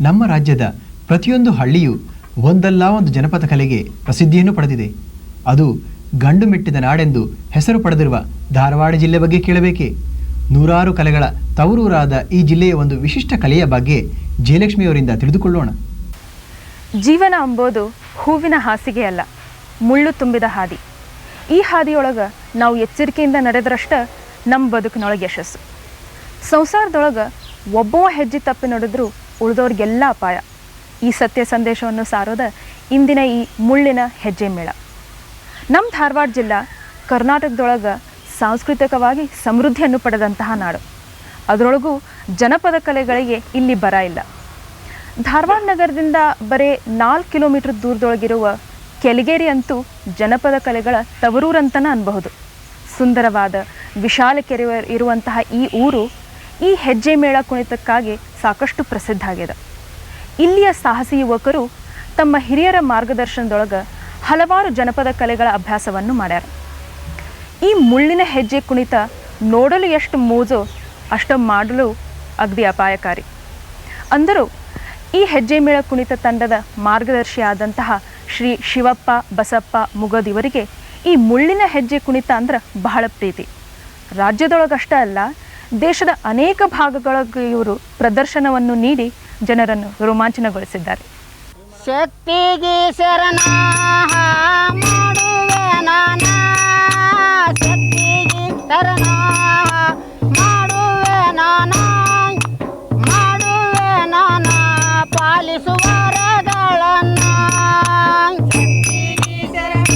ನಮ್ಮ ರಾಜ್ಯದ ಪ್ರತಿಯೊಂದು ಹಳ್ಳಿಯೂ ಒಂದಲ್ಲ ಒಂದು ಜನಪದ ಕಲೆಗೆ ಪ್ರಸಿದ್ಧಿಯನ್ನು ಪಡೆದಿದೆ. ಅದು ಗಂಡು ಮೆಟ್ಟಿದ ನಾಡೆಂದು ಹೆಸರು ಪಡೆದಿರುವ ಧಾರವಾಡ ಜಿಲ್ಲೆ ಬಗ್ಗೆ ಕೇಳಬೇಕೆ? ನೂರಾರು ಕಲೆಗಳ ತವರೂರಾದ ಈ ಜಿಲ್ಲೆಯ ಒಂದು ವಿಶಿಷ್ಟ ಕಲೆಯ ಬಗ್ಗೆ ಜಯಲಕ್ಷ್ಮಿಯವರಿಂದ ತಿಳಿದುಕೊಳ್ಳೋಣ. ಜೀವನ ಅಂಬೋದು ಹೂವಿನ ಹಾಸಿಗೆ ಅಲ್ಲ, ಮುಳ್ಳು ತುಂಬಿದ ಹಾದಿ. ಈ ಹಾದಿಯೊಳಗೆ ನಾವು ಎಚ್ಚರಿಕೆಯಿಂದ ನಡೆದ್ರಷ್ಟ ನಮ್ಮ ಬದುಕಿನೊಳಗೆ ಯಶಸ್ಸು. ಸಂಸಾರದೊಳಗೆ ಒಬ್ಬವ ಹೆಜ್ಜೆ ತಪ್ಪಿ ನಡೆದ್ರೂ ಉಳಿದವ್ರಿಗೆಲ್ಲ ಅಪಾಯ. ಈ ಸತ್ಯ ಸಂದೇಶವನ್ನು ಸಾರೋದ ಇಂದಿನ ಈ ಮುಳ್ಳಿನ ಹೆಜ್ಜೆ ಮೇಳ. ನಮ್ಮ ಧಾರವಾಡ ಜಿಲ್ಲಾ ಕರ್ನಾಟಕದೊಳಗೆ ಸಾಂಸ್ಕೃತಿಕವಾಗಿ ಸಮೃದ್ಧಿಯನ್ನು ಪಡೆದಂತಹ ನಾಡು. ಅದರೊಳಗೂ ಜನಪದ ಕಲೆಗಳಿಗೆ ಇಲ್ಲಿ ಬರ ಇಲ್ಲ. ಧಾರವಾಡ ನಗರದಿಂದ ಬರೀ 4 ಕಿಲೋಮೀಟರ್ ದೂರದೊಳಗಿರುವ ಕೆಲಿಗೇರಿ ಅಂತೂ ಜನಪದ ಕಲೆಗಳ ತವರೂರಂತನ ಅನ್ಬಹುದು. ಸುಂದರವಾದ ವಿಶಾಲ ಕೆರೆ ಇರುವಂತಹ ಈ ಊರು ಈ ಹೆಜ್ಜೆ ಮೇಳ ಕುಣಿತಕ್ಕಾಗಿ ಸಾಕಷ್ಟು ಪ್ರಸಿದ್ಧ ಆಗಿದೆ. ಇಲ್ಲಿಯ ಸಾಹಸಿ ಯುವಕರು ತಮ್ಮ ಹಿರಿಯರ ಮಾರ್ಗದರ್ಶನದೊಳಗೆ ಹಲವಾರು ಜನಪದ ಕಲೆಗಳ ಅಭ್ಯಾಸವನ್ನು ಮಾಡ್ಯಾರ. ಈ ಮುಳ್ಳಿನ ಹೆಜ್ಜೆ ಕುಣಿತ ನೋಡಲು ಎಷ್ಟು ಮೋಜೋ ಅಷ್ಟು ಮಾಡಲು ಅಗದಿ ಅಪಾಯಕಾರಿ. ಅಂದರೂ ಈ ಹೆಜ್ಜೆ ಮೇಳ ಕುಣಿತ ತಂಡದ ಮಾರ್ಗದರ್ಶಿ ಆದಂತಹ ಶ್ರೀ ಶಿವಪ್ಪ ಬಸಪ್ಪ ಮುಗದಿವರಿಗೆ ಈ ಮುಳ್ಳಿನ ಹೆಜ್ಜೆ ಕುಣಿತ ಅಂದ್ರೆ ಬಹಳ ಪ್ರೀತಿ. ರಾಜ್ಯದೊಳಗಷ್ಟೇ ಅಲ್ಲ, ದೇಶದ ಅನೇಕ ಭಾಗಗಳಿಗೆ ಇವರು ಪ್ರದರ್ಶನವನ್ನು ನೀಡಿ ಜನರನ್ನು ರೋಮಾಂಚನಗೊಳಿಸಿದ್ದಾರೆ. ಶಕ್ತಿಗೆ ಶರಣ ಮಾಡುವೆ ನಾನ, ಶಕ್ತಿಗೆ ಶರಣ ಮಾಡುವೆ ನಾನ, ಮಾಡುವೆ ನಾನ ಪಾಲಿಸುವರಗಳನ್ನ. ಶಕ್ತಿಗೆ ಶರಣ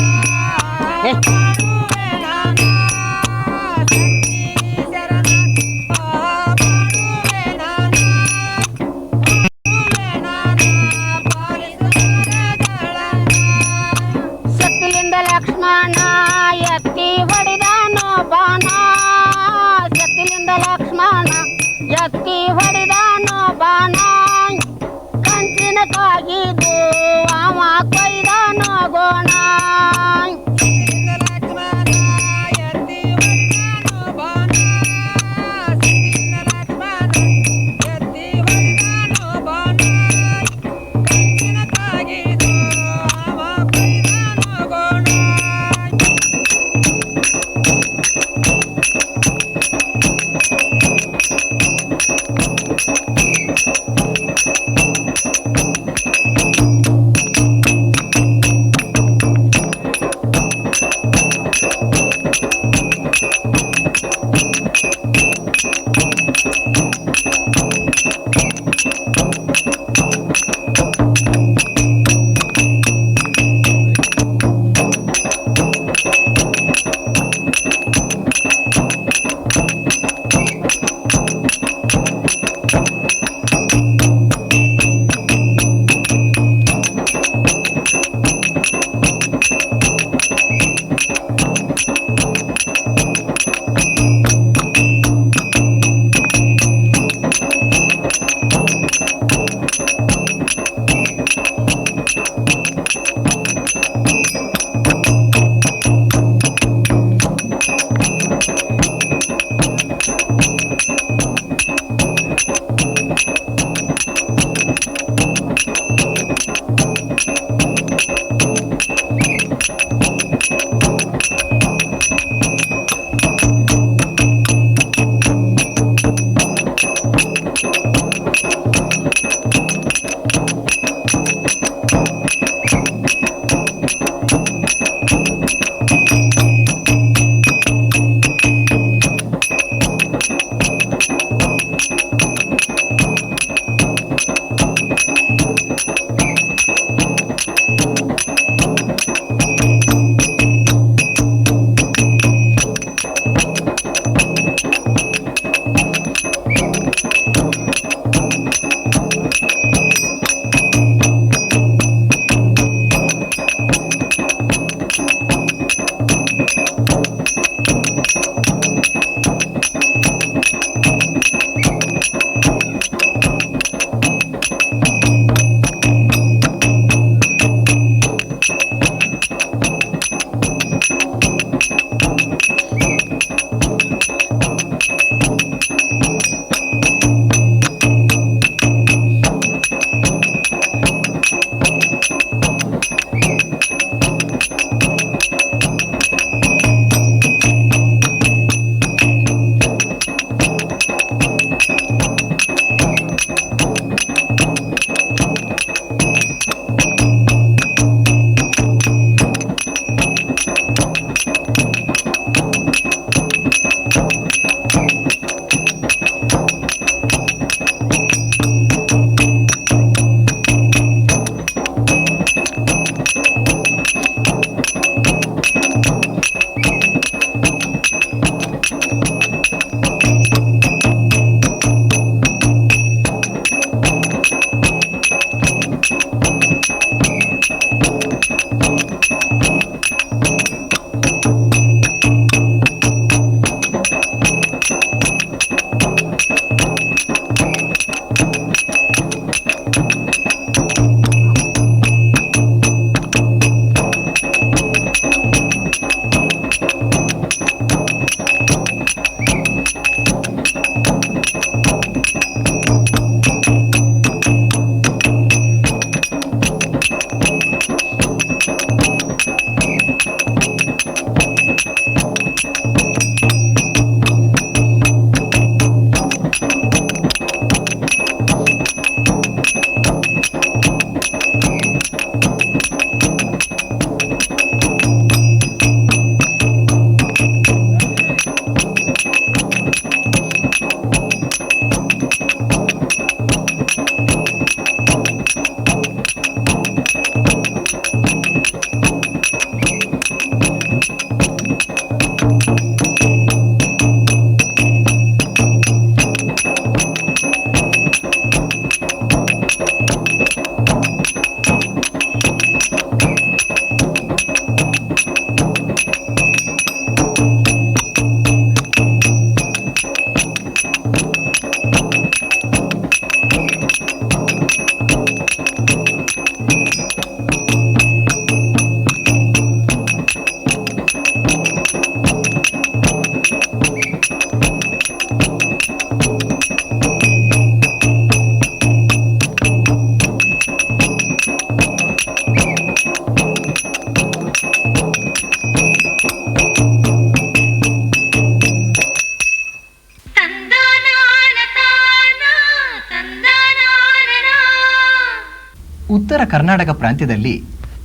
ಕರ್ನಾಟಕ ಪ್ರಾಂತ್ಯದಲ್ಲಿ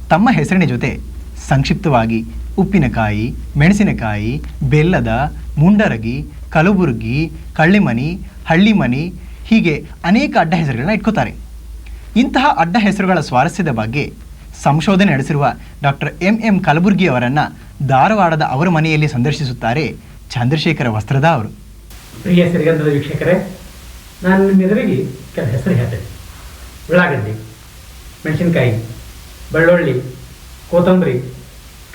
ತಮ್ಮ ಹೆಸರಿನ ಜೊತೆ ಸಂಕ್ಷಿಪ್ತವಾಗಿ ಉಪ್ಪಿನಕಾಯಿ, ಮೆಣಸಿನಕಾಯಿ, ಬೆಲ್ಲದ, ಮುಂಡರಗಿ, ಕಲಬುರಗಿ, ಕಳ್ಳಿಮನಿ, ಹಳ್ಳಿಮನಿ ಹೀಗೆ ಅನೇಕ ಅಡ್ಡ ಹೆಸರುಗಳನ್ನ ಇಟ್ಕೋತಾರೆ. ಇಂತಹ ಅಡ್ಡ ಹೆಸರುಗಳ ಸ್ವಾರಸ್ಯದ ಬಗ್ಗೆ ಸಂಶೋಧನೆ ನಡೆಸಿರುವ ಡಾಕ್ಟರ್ ಎಂ ಕಲಬುರ್ಗಿ ಅವರನ್ನು ಧಾರವಾಡದ ಅವರ ಮನೆಯಲ್ಲಿ ಸಂದರ್ಶಿಸುತ್ತಾರೆ ಚಂದ್ರಶೇಖರ ವಸ್ತ್ರದ ಅವರು. ಪ್ರಿಯ ಸಿರಿಗಂಧದ ವೀಕ್ಷಕರೇ, ನಾನು ನಿಮ್ಮ ಎದುರಿಗೆ ಕೆಲ ಹೆಸರು ಹೇಳ್ತೇನೆ. ಉಳ್ಳಾಗಡ್ಡಿ, ಮೆಣಸಿನಕಾಯಿ, ಬೆಳ್ಳುಳ್ಳಿ, ಕೊತ್ತಂಬರಿ,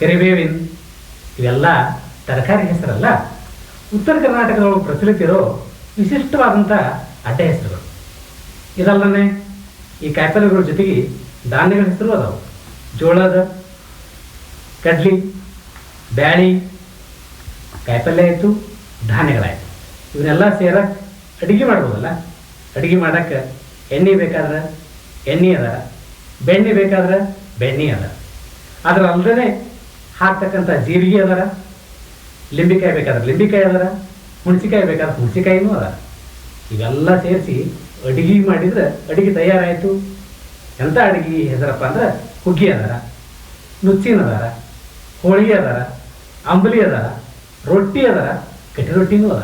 ಕರಿಬೇವಿನ ಇವೆಲ್ಲ ತರಕಾರಿ ಹೆಸರಲ್ಲ, ಉತ್ತರ ಕರ್ನಾಟಕದೊಳಗೆ ಪ್ರಚಲಿತ ಇರೋ ವಿಶಿಷ್ಟವಾದಂಥ ಅಡ್ಡ ಹೆಸರುಗಳು. ಇದಲ್ಲದೆ ಈ ಕಾಯಿಪಲ್ಯಗಳ ಜೊತೆಗೆ ಧಾನ್ಯಗಳ ಹೆಸರು ಅದಾವು. ಜೋಳದ, ಕಡ್ಲಿ, ಬ್ಯಾಳಿ, ಕಾಯಿಪಲ್ಯ ಆಯಿತು, ಧಾನ್ಯಗಳಾಯಿತು. ಇವನ್ನೆಲ್ಲ ಸೇರಕ್ಕೆ ಅಡುಗೆ ಮಾಡ್ಬೋದಲ್ಲ. ಅಡುಗೆ ಮಾಡೋಕ್ಕೆ ಎಣ್ಣೆ ಬೇಕಾದ್ರೆ ಎಣ್ಣೆ ಅದ, ಬೆಣ್ಣೆ ಬೇಕಾದ್ರೆ ಬೆಣ್ಣೆ ಅದ. ಅದ್ರ ಅಲ್ಲದೆ ಹಾಕ್ತಕ್ಕಂಥ ಜೀರಿಗೆ ಅದಾರ, ಲಿಂಬಿಕಾಯಿ ಬೇಕಾದ್ರೆ ಲಿಂಬಿಕಾಯಿ ಅದಾರ, ಹುಣಸಿಕಾಯಿ ಬೇಕಾದ್ರೆ ಹುಣಸಿಕಾಯಿನೂ ಅದ. ಇವೆಲ್ಲ ಸೇರಿಸಿ ಅಡುಗೆ ಮಾಡಿದ್ರೆ ಅಡುಗೆ ತಯಾರಾಯಿತು. ಎಂಥ ಅಡುಗೆ ಹೆಸರಪ್ಪ ಅಂದ್ರೆ ಹುಗ್ಗಿ ಅದಾರ, ನುಚ್ಚಿನ ಅದಾರ, ಹೋಳಿಗೆ ಅದಾರ, ಅಂಬಲಿ ಅದಾರ, ರೊಟ್ಟಿ ಅದಾರ, ಕಟ್ಟಿ ರೊಟ್ಟಿನೂ ಅದ.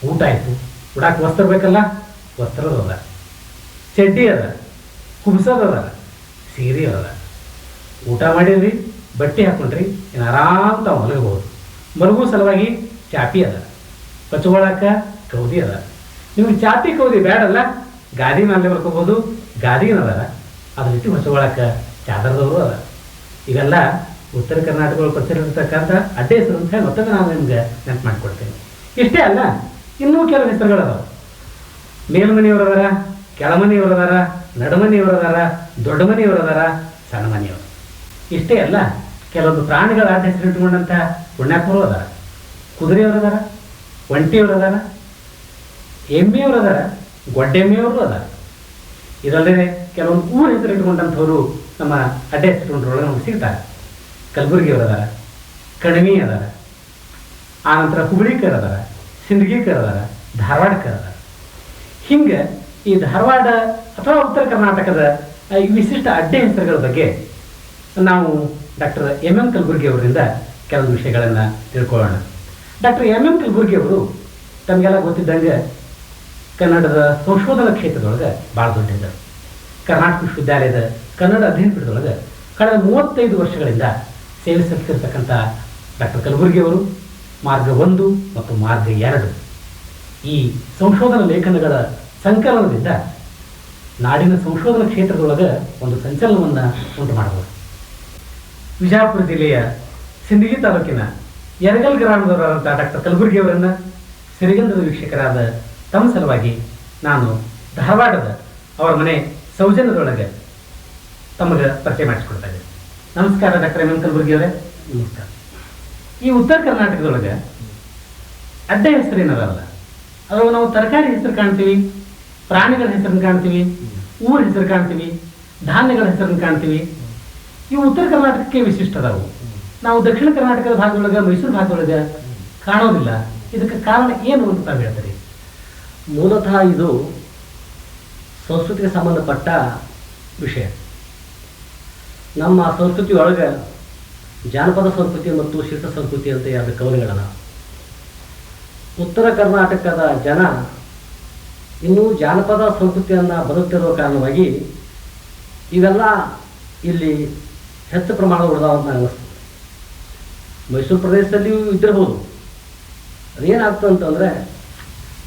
ಊಟ ಆಯಿತು. ಉಡಾಕ ವಸ್ತ್ರ ಬೇಕಲ್ಲ, ವಸ್ತ್ರದ ಅದ, ಚಡ್ಡಿ ಅದ, ಕುಬ್ಸದ ಅದ, ಸೀರೆ ಅದ. ಊಟ ಮಾಡಿದ್ರಿ, ಬಟ್ಟೆ ಹಾಕೊಂಡ್ರಿ, ಇನ್ನು ಆರಾಮ್ ತಾವು ಮಲಗಬಹುದು. ಮಲಗೋ ಸಲುವಾಗಿ ಚಾಪಿ ಅದ, ಕಚ್ಕೊಳಕ ಕೌದಿ ಅದ. ನಿಮ್ಗೆ ಚಾಪಿ ಕೌದಿ ಬೇಡಲ್ಲ, ಗಾದಿ ಮೇಲೆ ಬರ್ಕೋಬೋದು, ಗಾದಿನ ಅದ. ಅದ್ರ ಜೊತೆ ಹೊಚ್ಕೊಳಕ ಚಾದರದವರು ಅದ. ಇವೆಲ್ಲ ಉತ್ತರ ಕರ್ನಾಟಕಗಳು ಪ್ರಚಲಿರ್ತಕ್ಕಂಥ ಅಡ್ಡ ಹೆಸರು ಅಂತ ಹೇಳಿ ಮತ್ತೊಮ್ಮೆ ನಾನು ನಿಮ್ಗೆ ನೆನಪು ಮಾಡಿಕೊಡ್ತೇನೆ. ಇಷ್ಟೇ ಅಲ್ಲ, ಇನ್ನೂ ಕೆಲವು ಹೆಸರುಗಳದಾವ. ಮೇಲ್ಮನೆಯವರದಾರ, ಕೆಳಮನೆಯವರದಾರ, ನಡುಮನೆಯವರದಾರ, ದೊಡ್ಡ ಮನೆಯವರದಾರ, ಸಣ್ಣ ಮನೆಯವರು. ಇಷ್ಟೇ ಅಲ್ಲ, ಕೆಲವೊಂದು ಪ್ರಾಣಿಗಳ ಅಡ್ಡ ಹೆಸರು ಇಟ್ಕೊಂಡಂಥ ಪುಣ್ಯಾತ್ಮರು ಅದಾರ. ಕುದುರೆಯವರದಾರ, ಒಂಟಿಯವರದಾರ, ಎಮ್ಮೆಯವರದಾರ, ಗೊಡ್ಡೆಮ್ಮೆಯವರು ಅದಾರ. ಇದಲ್ಲದೆ ಕೆಲವೊಂದು ಊರ ಹೆಸರು ಇಟ್ಕೊಂಡಂಥವ್ರು ನಮ್ಮ ಅಡ್ಡ ಹೆಸರು ಇಟ್ಕೊಂಡ್ರೊಳಗೆ ನಮ್ಗೆ ಸಿಗ್ತಾರೆ. ಕಲಬುರಗಿಯವರದಾರ, ಕಣಿವಿ ಅದಾರ, ಆನಂತರ ಹುಬ್ಳಿಕರ್ ಅದಾರ, ಸಿಂದಗಿಕರ್ ಅದಾರ, ಧಾರವಾಡಕರ್ ಅದಾರ. ಹಿಂಗೆ ಈ ಧಾರವಾಡ ಅಥವಾ ಉತ್ತರ ಕರ್ನಾಟಕದ ಈ ವಿಶಿಷ್ಟ ಅಡ್ಡ ಹೆಸರುಗಳ ಬಗ್ಗೆ ನಾವು ಡಾಕ್ಟರ್ ಎಂ ಕಲಬುರ್ಗಿ ಅವರಿಂದ ಕೆಲವು ವಿಷಯಗಳನ್ನು ತಿಳ್ಕೊಳ್ಳೋಣ. ಡಾಕ್ಟರ್ ಎಂ ಕಲಬುರ್ಗಿ ಅವರು ತಮಗೆಲ್ಲ ಗೊತ್ತಿದ್ದಂಗೆ ಕನ್ನಡದ ಸಂಶೋಧನಾ ಕ್ಷೇತ್ರದೊಳಗೆ ಭಾಳ ದೊಡ್ಡಿದ್ದರು. ಕರ್ನಾಟಕ ವಿಶ್ವವಿದ್ಯಾಲಯದ ಕನ್ನಡ ಅಧ್ಯಯನ ಪೀಠದೊಳಗೆ ಕಳೆದ 35 ವರ್ಷಗಳಿಂದ ಸೇವೆ ಸಲ್ಲಿಸಿರ್ತಕ್ಕಂಥ ಡಾಕ್ಟರ್ ಕಲಬುರ್ಗಿ ಅವರು ಮಾರ್ಗ 1 ಮತ್ತು ಮಾರ್ಗ 2 ಈ ಸಂಶೋಧನಾ ಲೇಖನಗಳ ಸಂಕಲನದಿಂದ ನಾಡಿನ ಸಂಶೋಧನಾ ಕ್ಷೇತ್ರದೊಳಗೆ ಒಂದು ಸಂಚಲನವನ್ನು ಉಂಟು ಮಾಡಬಹುದು. ವಿಜಯಪುರ ಜಿಲ್ಲೆಯ ಸಿಂದಗಿ ತಾಲೂಕಿನ ಯರಗಲ್ ಗ್ರಾಮದವರಾದಂಥ ಡಾಕ್ಟರ್ ಕಲಬುರ್ಗಿ ಅವರನ್ನು ಸಿರಿಗಂಧದ ವೀಕ್ಷಕರಾದ ತಮ್ಮ ಸಲುವಾಗಿ ನಾನು ಧಾರವಾಡದ ಅವರ ಮನೆ ಸೌಜನ್ಯದೊಳಗೆ ತಮಗೆ ಪರಿಚಯ ಮಾಡಿಸಿಕೊಡ್ತಾ ಇದ್ದೇನೆ. ನಮಸ್ಕಾರ ಡಾಕ್ಟರ್ ಎಂ ಕಲಬುರ್ಗಿ ಅವರೇ. ನಮಸ್ಕಾರ. ಈ ಉತ್ತರ ಕರ್ನಾಟಕದೊಳಗೆ ಅಡ್ಡ ಹೆಸರೇನದಲ್ಲ, ಅದ್ರೊಳಗೆ ನಾವು ತರಕಾರಿ ಹೆಸರು ಕಾಣ್ತೀವಿ, ಪ್ರಾಣಿಗಳ ಹೆಸರನ್ನು ಕಾಣ್ತೀವಿ, ಊರ ಹೆಸರು ಕಾಣ್ತೀವಿ, ಧಾನ್ಯಗಳ ಹೆಸರನ್ನು ಕಾಣ್ತೀವಿ. ಇವು ಉತ್ತರ ಕರ್ನಾಟಕಕ್ಕೆ ವಿಶಿಷ್ಟ ಅದಾವು. ನಾವು ದಕ್ಷಿಣ ಕರ್ನಾಟಕದ ಭಾಗದೊಳಗೆ, ಮೈಸೂರು ಭಾಗದೊಳಗೆ ಕಾಣೋದಿಲ್ಲ. ಇದಕ್ಕೆ ಕಾರಣ ಏನು ಅಂತ ತಾವು ಹೇಳ್ತೀರಿ? ಮೂಲತಃ ಇದು ಸಂಸ್ಕೃತಿಗೆ ಸಂಬಂಧಪಟ್ಟ ವಿಷಯ. ನಮ್ಮ ಸಂಸ್ಕೃತಿ ಒಳಗೆ ಜಾನಪದ ಸಂಸ್ಕೃತಿ ಮತ್ತು ಶಿಲ್ಪ ಸಂಸ್ಕೃತಿ ಅಂತ 2 ಕವನಗಳಲ್ಲ. ಉತ್ತರ ಕರ್ನಾಟಕದ ಜನ ಇನ್ನೂ ಜಾನಪದ ಸಂಸ್ಕೃತಿಯನ್ನು ಬದುಕ್ತಿರುವ ಕಾರಣವಾಗಿ ಇವೆಲ್ಲ ಇಲ್ಲಿ ಹೆಚ್ಚು ಪ್ರಮಾಣದ ಉಳಿದಾವ ಅಂತ ಅನ್ನಿಸ್ತದೆ. ಮೈಸೂರು ಪ್ರದೇಶದಲ್ಲಿಯೂ ಇದ್ದಿರ್ಬೋದು. ಅದೇನಾಗ್ತದೆ ಅಂತಂದರೆ,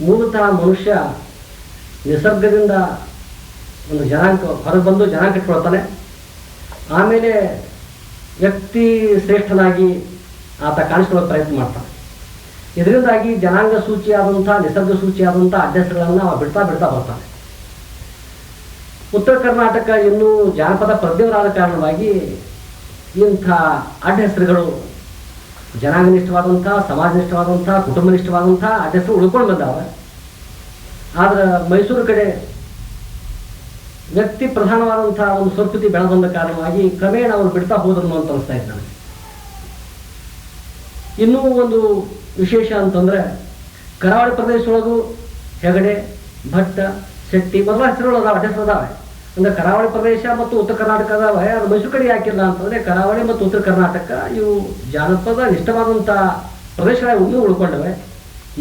ಮೂಲತಃ ಮನುಷ್ಯ ನಿಸರ್ಗದಿಂದ ಒಂದು ಜನಾಂಗ ಹೊರಗೆ ಬಂದು ಜನಾಂಗ ಕಟ್ಕೊಳ್ತಾನೆ. ಆಮೇಲೆ ವ್ಯಕ್ತಿ ಶ್ರೇಷ್ಠನಾಗಿ ಆತ ಕಾಣಿಸ್ಕೊಳ್ಳೋ ಪ್ರಯತ್ನ ಮಾಡ್ತಾನೆ. ಇದರಿಂದಾಗಿ ಜನಾಂಗ ಸೂಚಿಯಾದಂಥ, ನಿಸರ್ಗ ಸೂಚಿಯಾದಂಥ ಅಡ್ಡ ಹೆಸರುಗಳನ್ನು ಅವ ಬಿಡ್ತಾ ಬರ್ತಾನೆ. ಉತ್ತರ ಕರ್ನಾಟಕ ಇನ್ನೂ ಜಾನಪದ ಪ್ರಜ್ಞರಾದ ಕಾರಣವಾಗಿ ಇಂಥ ಅಡ್ಡ ಹೆಸರುಗಳು ಜನಾಂಗನಿಷ್ಠವಾದಂಥ, ಸಮಾಜನಿಷ್ಠವಾದಂಥ, ಕುಟುಂಬನಿಷ್ಠವಾದಂಥ ಅಡ್ಡ ಹೆಸರು ಉಳ್ಕೊಂಡು ಬಂದಾವೆ. ಆದ್ರೆ ಮೈಸೂರು ಕಡೆ ವ್ಯಕ್ತಿ ಪ್ರಧಾನವಾದಂಥ ಒಂದು ಸಂಸ್ಕೃತಿ ಬೆಳೆದ ಕಾರಣವಾಗಿ ಕ್ರಮೇಣ ಅವರು ಬಿಡ್ತಾ ಹೋದ್ರು ಅಂತ ಅನಿಸ್ತಾ ಇತ್ತು ನನಗೆ. ಇನ್ನೂ ಒಂದು ವಿಶೇಷ ಅಂತಂದರೆ, ಕರಾವಳಿ ಪ್ರದೇಶದೊಳಗೂ ಹೆಗಡೆ, ಭಟ್ಟ, ಶೆಟ್ಟಿ ಮೊದಲ ಹೆಸರುಗಳು ಅದಾವೆ, ಅಡ್ಡ ಹೆಸರು ಅದಾವೆ. ಅಂದರೆ ಕರಾವಳಿ ಪ್ರದೇಶ ಮತ್ತು ಉತ್ತರ ಕರ್ನಾಟಕದ ಅದು ಮೈಸೂರು ಕಡೆ ಯಾಕಿಲ್ಲ ಅಂತಂದರೆ ಕರಾವಳಿ ಮತ್ತು ಉತ್ತರ ಕರ್ನಾಟಕ ಇವು ಜಾನಪದ ನಿಷ್ಠವಾದಂಥ ಪ್ರದೇಶಗಳಾಗಿ ಇನ್ನೂ ಉಳ್ಕೊಂಡವೆ.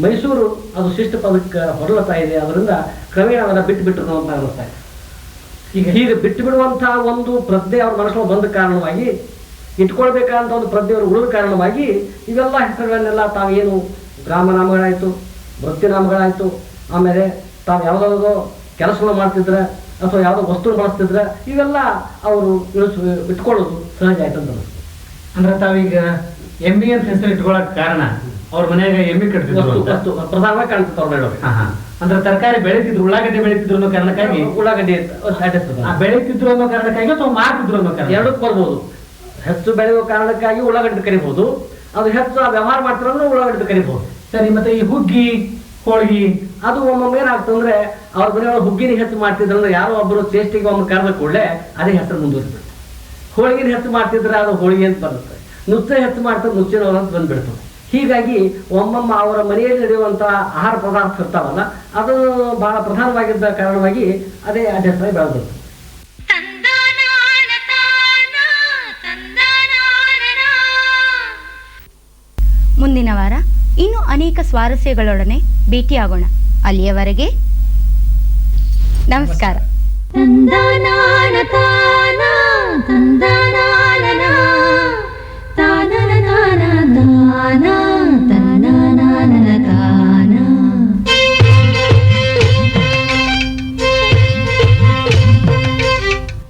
ಮೈಸೂರು ಅದು ಶಿಷ್ಟ ಪದಕ್ಕೆ ಹೊರಲತಾ ಇದೆ, ಅದರಿಂದ ಕ್ರಮೇಣ ಅದನ್ನು ಬಿಟ್ಟರು ಅಂತ ಅನ್ನಿಸ್ತಾ ಇದೆ. ಈಗ ಹೀಗೆ ಬಿಟ್ಟು ಬಿಡುವಂಥ ಒಂದು ಪ್ರಜ್ಞೆ ಅವ್ರ ಮನಸ್ಸಲ್ಲಿ ಬಂದ ಕಾರಣವಾಗಿ, ಇಟ್ಕೊಳ್ಬೇಕಾದಂಥ ಒಂದು ಪ್ರಜ್ಞೆ ಅವರು ಉಳಿದ ಕಾರಣವಾಗಿ ಇವೆಲ್ಲ ಹೆಸರುಗಳನ್ನೆಲ್ಲ ತಾವೇನು ಗ್ರಾಮನಾಮಗಳಾಯಿತು, ವೃತ್ತಿನಾಮಗಳಾಯಿತು, ಆಮೇಲೆ ತಾವು ಯಾವುದಾದ್ರು ಕೆಲಸಗಳು ಮಾಡ್ತಿದ್ರೆ ಅಥವಾ ಯಾವುದೋ ವಸ್ತು ಬಳಸ್ತಿದ್ರೆ ಇವೆಲ್ಲ ಅವರು ಇಟ್ಕೊಳ್ಳೋದು ಸಹಜ ಆಯ್ತು ಅಂತ ಅನಿಸ್ತು. ಅಂದ್ರೆ ತಾವೀಗ ಎಮ್ಮಿ ಅಂತ ಹೆಸರು ಇಟ್ಕೊಳ್ಳೋಕೆ ಕಾರಣ ಅವ್ರ ಮನೆಯಾಗ ಎಮ್ಮಿ ಕಟ್ತಿದ್ರು ಪ್ರಧಾನವಾಗಿ ಕಾಣ್ತಿತ್ತು ಅವ್ರು ಹೇಳೋದು. ಅಂದ್ರೆ ತರಕಾರಿ ಬೆಳೀತಿದ್ರು, ಉಳ್ಳಾಗಡ್ಡಿ ಬೆಳೀತಿದ್ರು ಅನ್ನೋ ಕಾರಣಕ್ಕಾಗಿ ಉಳ್ಳಾಗಡ್ಡಿ ಬೆಳೀತಿದ್ರು ಅನ್ನೋ ಕಾರಣಕ್ಕಾಗಿ ಅಥವಾ ಮಾರ್ತಿದ್ರು ಅನ್ನೋ ಕಾರಣ ಎರಡಕ್ಕೆ ಬರ್ಬೋದು. ಹೆಚ್ಚು ಬೆಳೆಯುವ ಕಾರಣಕ್ಕಾಗಿ ಉಳ್ಳಾಗಡ್ಡಿ ಕರಿಬಹುದು, ಅದು ಹೆಚ್ಚು ವ್ಯವಹಾರ ಮಾಡ್ತಾರೆ ಉಳ್ಳಾಗಡ್ಡಿ ಕರಿಬಹುದು. ಸರಿ, ಮತ್ತೆ ಈ ಹುಗ್ಗಿ ಹೋಳಿಗೆ ಅದು ಒಮ್ಮೊಮ್ಮೆ ಏನಾಗ್ತಂದ್ರೆ ಅವ್ರ ಮನೆಯೊಳಗೆ ಹುಗ್ಗಿನ ಹೆಚ್ಚು ಮಾಡ್ತಿದ್ರಂದ್ರೆ ಯಾರೋ ಒಬ್ಬರು ಟೇಸ್ಟಿಗೆ ಒಮ್ಮೆ ಕರೆದ ಕೂಡಲೇ ಅದೇ ಹೆಸರು ಮುಂದುವರಿತದೆ. ಹೋಳಿಗೆನ ಹೆಚ್ಚು ಮಾಡ್ತಿದ್ರೆ ಅದು ಹೋಳಿಗೆ ಅಂತ ಬರುತ್ತೆ, ನುಚ್ಚ ಹೆಚ್ಚು ಮಾಡ್ತಾರೆ ನುಚ್ಚಿನವರು ಅಂತ ಬಂದ್ಬಿಡ್ತದೆ. ಹೀಗಾಗಿ ಒಮ್ಮೊಮ್ಮ ಅವರ ಮನೆಯಲ್ಲಿ ನಡೆಯುವಂಥ ಆಹಾರ ಪದಾರ್ಥ ಇರ್ತಾವಲ್ಲ ಅದು ಬಹಳ ಪ್ರಧಾನವಾಗಿದ್ದ ಕಾರಣವಾಗಿ ಅದೇ ಹೆಸರಾಗಿ ಬೆಳೆದಿರ್ತದೆ. ಮುಂದಿನ ವಾರ ಇನ್ನೂ ಅನೇಕ ಸ್ವಾರಸ್ಯಗಳೊಡನೆ ಭೇಟಿಯಾಗೋಣ. ಅಲ್ಲಿಯವರೆಗೆ ನಮಸ್ಕಾರ.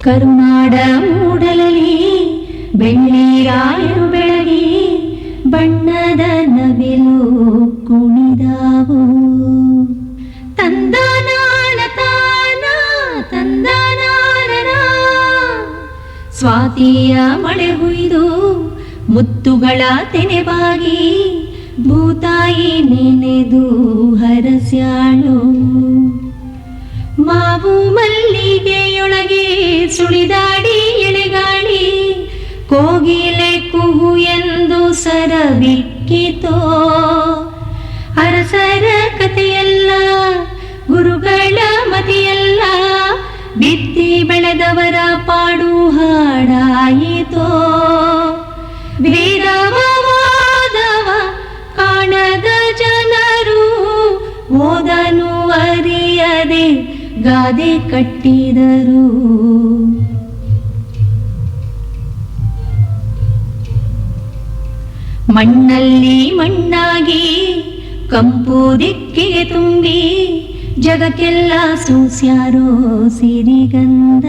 ಕರುನಾಡ ಮೂಡಲಲ್ಲಿ ಬೆಳ್ಳಿರಾಯರು ಬೆಳಗಿ ಬಣ್ಣದ ನವಿಲು ಕುಣಿದಾವು. ತಂದನಾನ ತಾನ ತಂದನಾನ ಸ್ವಾತಿಯ ಮಳೆ ಹುಯ್ದು ಮುತ್ತುಗಳ ತೆನೆಬಾಗಿ ಭೂತಾಯಿ ನೆನೆದು ಹರಸ್ಯಾಳು. ಮಾವು ಮಲ್ಲಿಗೆಯೊಳಗೆ ಸುಳಿದಾಡಿ ಎಳೆಗಾಳಿ ಕೋಗಿಲೆ ಕುಹು ಎಂದು ಸರಬಿಕ್ಕಿತೋ. ಅರಸರ ಕಥೆಯಲ್ಲ ಗುರುಗಳ ಮತಿಯಲ್ಲ ಬಿತ್ತಿ ಬೆಳೆದವರ ಪಾಡು ಹಾಡಾಯಿತೋ. ವೇದವ ಕಾಣದ ಜನರು ಓದನು ಅರಿಯದೆ ಗಾದೆ ಕಟ್ಟಿದರು. ಮಣ್ಣಲ್ಲಿ ಮಣ್ಣಾಗಿ ಕಂಪು ದಿಕ್ಕಿಗೆ ತುಂಬಿ ಜಗಕ್ಕೆಲ್ಲ ಸೂಸ್ಯಾರೋ ಸಿರಿಗಂಧ.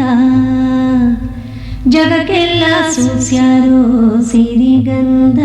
ಜಗಕ್ಕೆಲ್ಲ ಸೂಸ್ಯಾರೋ ಸಿರಿಗಂಧ.